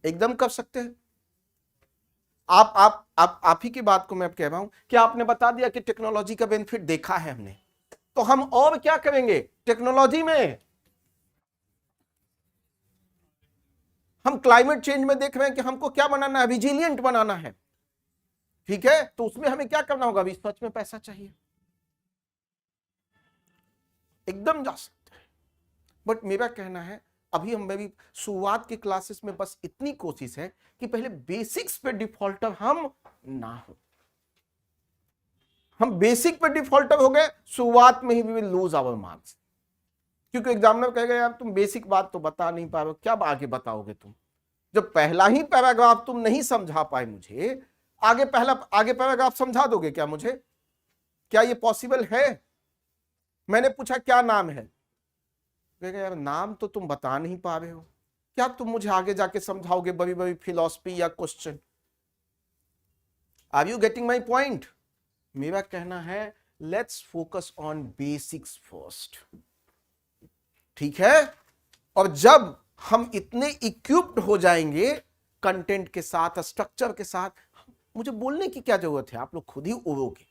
A: एकदम कर सकते हैं। आप ही की बात को मैं अब कह रहा हूं कि आपने बता दिया कि टेक्नोलॉजी का बेनिफिट देखा है हमने, तो हम और क्या करेंगे टेक्नोलॉजी में, हम क्लाइमेट चेंज में देख रहे हैं कि हमको क्या बनाना है, विजिलियंट बनाना है, ठीक है, तो उसमें हमें क्या करना होगा, रिसर्च में पैसा चाहिए, एकदम जा सकते हैं। बट मेरा कहना है अभी हम भी शुरुआत की क्लासेस में बस इतनी कोशिश है कि पहले बेसिक्स पे डिफॉल्टर हम ना हो। हम बेसिक पे डिफॉल्टर हो गए, शुरुआत में ही we will lose our marks, क्योंकि एग्जामिनर कहेगा यार तुम बेसिक बात तो बता नहीं पा रहे हो, क्या आगे बताओगे तुम, जब पहला ही पैराग्राफ तुम नहीं समझा पाए मुझे, आगे पैराग्राफ समझा दोगे क्या मुझे, क्या ये पॉसिबल है? मैंने पूछा क्या नाम है, कहेगा यार नाम तो तुम बता नहीं पा रहे हो, क्या तुम मुझे आगे जाके समझाओगे बड़ी बड़ी फिलॉसफी या question? Are you getting my point? मेरा कहना है let's focus on basics first, ठीक है, और जब हम इतने इक्विप्ड हो जाएंगे कंटेंट के साथ, स्ट्रक्चर के साथ, मुझे बोलने की क्या जरूरत है, आप लोग खुद ही उड़ोगे।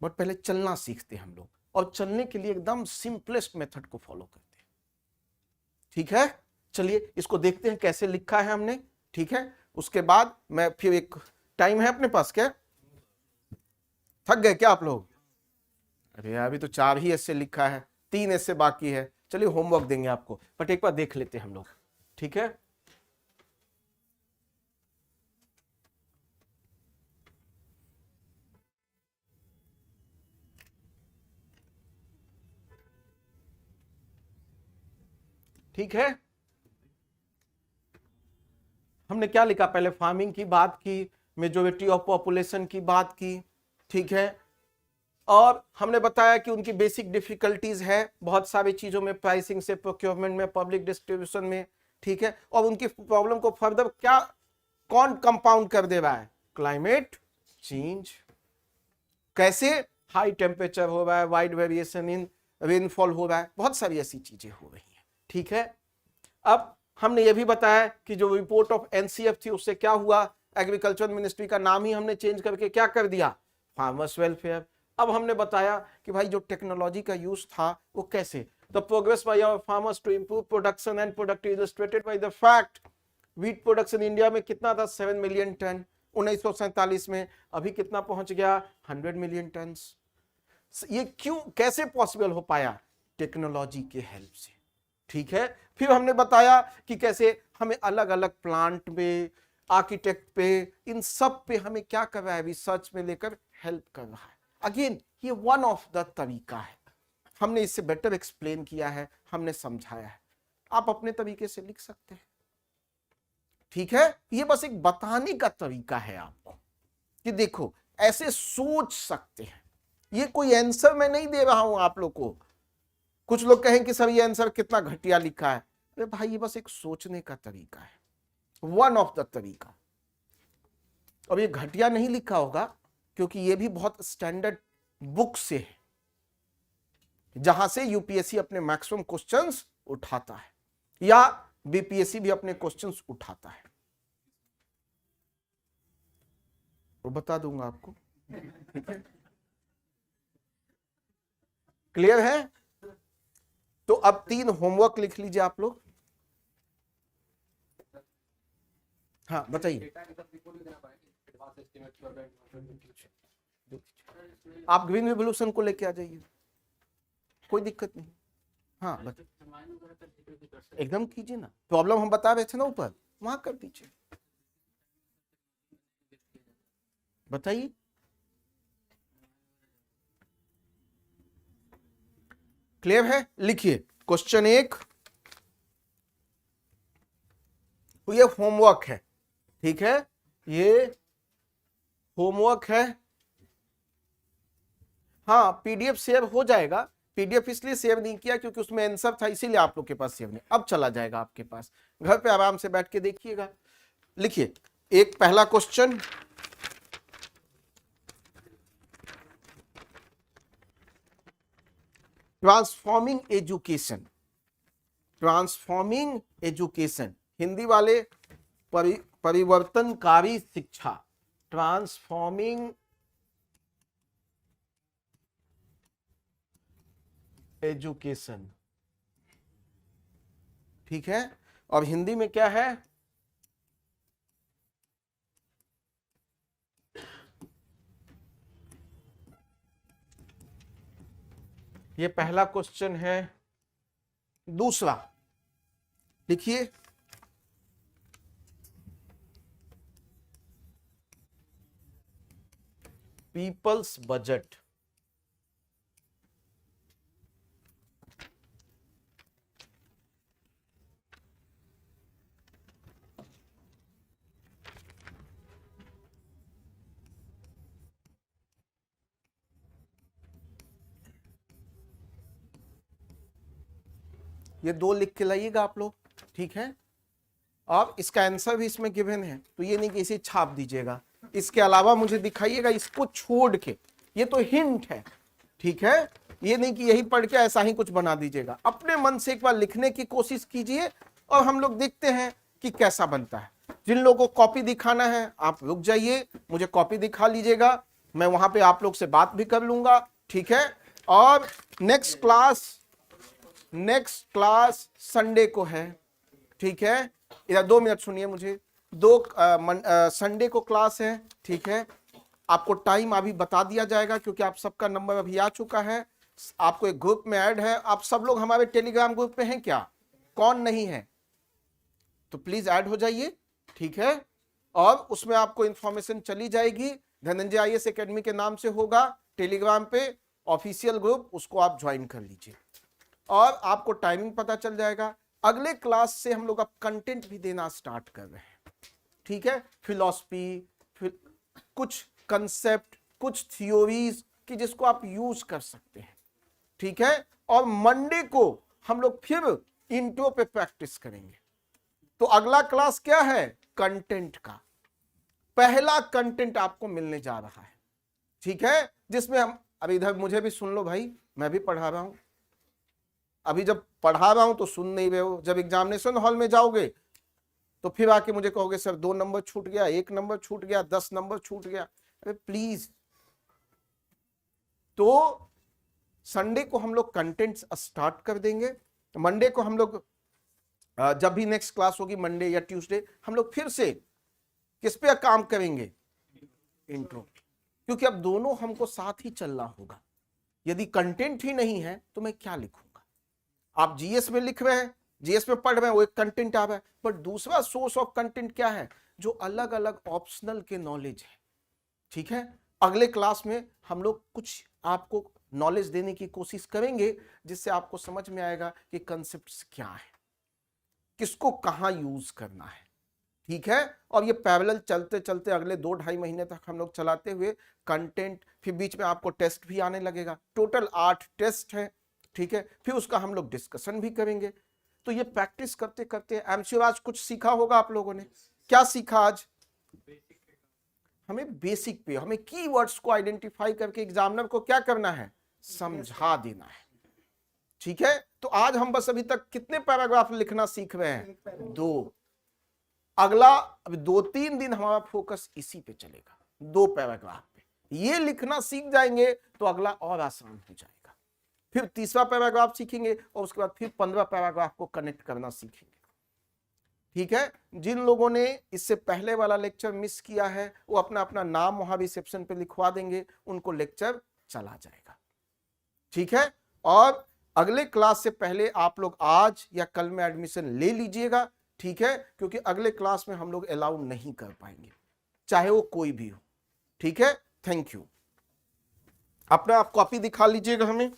A: बट पहले चलना सीखते हैं हम लोग, और चलने के लिए एकदम सिंपलेस्ट मेथड को फॉलो करते हैं, ठीक है। चलिए इसको देखते हैं कैसे लिखा है हमने, ठीक है। उसके बाद मैं फिर एक टाइम है अपने पास, क्या थक गए क्या आप लोग? अरे अभी तो 4 ही ऐसे लिखा है, 3 ऐसे बाकी है। चलिए होमवर्क देंगे आपको, बट एक बार देख लेते हैं हम लोग, ठीक है। ठीक है, हमने क्या लिखा, पहले फार्मिंग की बात की, मेजोरिटी ऑफ पॉपुलेशन की बात की, ठीक है, और हमने बताया कि उनकी बेसिक डिफिकल्टीज है बहुत सारी चीजों में, प्राइसिंग से प्रोक्योरमेंट में, पब्लिक डिस्ट्रीब्यूशन में, ठीक है, और उनकी प्रॉब्लम को फर्दर क्या कौन कंपाउंड कर दे रहा है, क्लाइमेट चेंज। कैसे? हाई टेम्परेचर हो रहा है, वाइड वेरिएशन इन रेनफॉल हो रहा है, बहुत सारी ऐसी चीजें हो रही हैं, ठीक है। अब हमने ये भी बताया कि जो रिपोर्ट ऑफ एनसीएफ थी उससे क्या हुआ, एग्रीकल्चर मिनिस्ट्री का नाम ही हमने चेंज करके क्या कर दिया, फार्मर्स वेलफेयर। अब हमने बताया कि भाई जो टेक्नोलॉजी का यूज था वो कैसे, the progress by our farmers to improve production and productivity illustrated by the fact wheat production India में कितना था, 7 मिलियन टन 1947 में, अभी कितना पहुंच गया, 100 मिलियन टन। ये क्यों, कैसे पॉसिबल हो पाया, टेक्नोलॉजी के हेल्प से, ठीक है। फिर हमने बताया कि कैसे हमें अलग अलग प्लांट में, आर्किटेक्ट पे, इन सब पे हमें क्या कर रहा है, रिसर्च में लेकर हेल्प कर रहा है। अगेन ये वन ऑफ द तरीका है, हमने इससे बेटर एक्सप्लेन किया है, हमने समझाया है, आप अपने तरीके से लिख सकते हैं, ठीक है। ये बस एक बताने का तरीका है आपको कि देखो ऐसे सोच सकते हैं, ये कोई आंसर मैं नहीं दे रहा हूं आप लोग को। कुछ लोग कहें कि सर ये आंसर कितना घटिया लिखा है, अरे भाई ये बस एक सोचने का तरीका है, वन ऑफ द तरीका। अब ये घटिया नहीं लिखा होगा क्योंकि ये भी बहुत स्टैंडर्ड बुक से है, जहां से यूपीएससी अपने मैक्सिमम क्वेश्चंस उठाता है, या बीपीएससी भी अपने क्वेश्चंस उठाता है, वो बता दूंगा आपको, ठीक है। क्लियर है? तो अब 3 होमवर्क लिख लीजिए आप लोग। हाँ बताइए।
D: डेटा के साथ रिपोर्ट भी देना पड़ेगा, एडवांस एस्टीमेट की और
A: आप ग्रीन रिवोल्यूशन को लेके आ जाइए, कोई दिक्कत नहीं। हाँ एकदम कीजिए ना, प्रॉब्लम हम बता रहे थे ना ऊपर, वहां कर दीजिए, बताइए। क्लियर है? लिखिए क्वेश्चन 1, ये होमवर्क है, ठीक है, ये होमवर्क है। हाँ पीडीएफ शेयर हो जाएगा, पीडीएफ इसलिए शेयर नहीं किया क्योंकि उसमें आंसर था, इसीलिए आप लोग के पास शेयर नहीं, अब चला जाएगा आपके पास, घर पे आराम से बैठ के देखिएगा। लिखिए एक पहला question, transforming education, transforming education, Hindi वाले परिवर्तनकारी शिक्षा, ट्रांसफॉर्मिंग एजुकेशन, ठीक है। और हिंदी में क्या है? ये पहला क्वेश्चन है। दूसरा लिखिए, पीपल्स बजट। ये 2 लिख के लाइएगा आप लोग, ठीक है। और इसका आंसर भी इसमें गिवन है, तो ये नहीं कि इसे छाप दीजिएगा, इसके अलावा मुझे दिखाइएगा इसको छोड़ के। ये तो हिंट है, ठीक है। ये नहीं कि यही पढ़ के ऐसा ही कुछ बना दीजिएगा। अपने मन से एक बार लिखने की कोशिश कीजिए और हम लोग देखते हैं कि कैसा बनता है। जिन लोगों को कॉपी दिखाना है आप रुक जाइए, मुझे कॉपी दिखा लीजिएगा, मैं वहां पे आप लोग से बात भी कर लूंगा, ठीक है। और नेक्स्ट क्लास संडे को है, ठीक है। इधर 2 मिनट सुनिए मुझे। संडे को क्लास है, ठीक है। आपको टाइम अभी बता दिया जाएगा क्योंकि आप सबका नंबर अभी आ चुका है। आपको एक ग्रुप में ऐड है। आप सब लोग हमारे टेलीग्राम ग्रुप पे हैं क्या? कौन नहीं है तो प्लीज ऐड हो जाइए, ठीक है। और उसमें आपको इंफॉर्मेशन चली जाएगी। धनंजय IAS एकेडमी के नाम से होगा टेलीग्राम पे ऑफिशियल ग्रुप, उसको आप ज्वाइन कर लीजिए और आपको टाइमिंग पता चल जाएगा। अगले क्लास से हम लोग अब कंटेंट भी देना स्टार्ट कर रहे हैं, ठीक है। फिलॉसफी, कुछ कंसेप्ट, कुछ थियोरीज कि जिसको आप यूज कर सकते हैं, ठीक है। और मंडे को हम लोग फिर इंट्रो पे प्रैक्टिस करेंगे। तो अगला क्लास क्या है? कंटेंट का पहला कंटेंट आपको मिलने जा रहा है, ठीक है। जिसमें हम अभी इधर मुझे भी सुन लो भाई, मैं भी पढ़ा रहा हूं। अभी जब पढ़ा रहा हूं तो सुन नहीं रहे हो, जब एग्जामिनेशन हॉल में जाओगे तो फिर आके मुझे कहोगे सर 2 नंबर छूट गया, 1 नंबर छूट गया, 10 नंबर छूट गया। अरे प्लीज। तो संडे को हम लोग कंटेंट स्टार्ट कर देंगे। मंडे को हम लोग जब भी नेक्स्ट क्लास होगी मंडे या ट्यूसडे, हम लोग फिर से किस पे काम करेंगे? इंट्रो। क्योंकि अब दोनों हमको साथ ही चलना होगा। यदि कंटेंट ही नहीं है तो मैं क्या लिखूंगा? आप जीएस में लिख रहे हैं, जीएस में पढ़ रहे हैं, वो एक कंटेंट आ रहा है, पर दूसरा सोर्स ऑफ कंटेंट क्या है? जो अलग अलग ऑप्शनल के नॉलेज है, ठीक है। अगले क्लास में हम लोग कुछ आपको नॉलेज देने की कोशिश करेंगे जिससे आपको समझ में आएगा कि कंसेप्ट्स क्या है, किसको कहां यूज करना है, ठीक है। और ये पैरेलल चलते चलते अगले 2-2.5 महीने तक हम लोग चलाते हुए कंटेंट, फिर बीच में आपको टेस्ट भी आने लगेगा। टोटल 8 टेस्ट है, ठीक है। फिर उसका हम लोग डिस्कशन भी करेंगे। तो ये प्रैक्टिस करते करते एमसीक्यू आज कुछ सीखा होगा आप लोगों ने। क्या सीखा आज? हमें बेसिक पे, हमें कीवर्ड्स को आइडेंटिफाई करके एग्जामिनर को क्या करना है? समझा देना है, ठीक है। तो आज हम बस अभी तक कितने पैराग्राफ लिखना सीख रहे हैं? 2। अगला अभी 2-3 दिन हमारा फोकस इसी पे चलेगा, 2 पैराग्राफ पे। ये लिखना सीख जाएंगे तो अगला और आसान हो जाएगा। फिर तीसरा पैराग्राफ सीखेंगे और उसके बाद फिर 15 पैराग्राफ को कनेक्ट करना सीखेंगे, ठीक है। जिन लोगों ने इससे पहले वाला लेक्चर मिस किया है वो अपना अपना नाम वहां रिसेप्शन पे लिखवा देंगे, उनको लेक्चर चला जाएगा, ठीक है। और अगले क्लास से पहले आप लोग आज या कल में एडमिशन ले लीजिएगा, ठीक है। क्योंकि अगले क्लास में हम लोग अलाउ नहीं कर पाएंगे, चाहे वो कोई भी हो, ठीक है। Thank you. अपना आप कॉपी दिखा लीजिएगा हमें।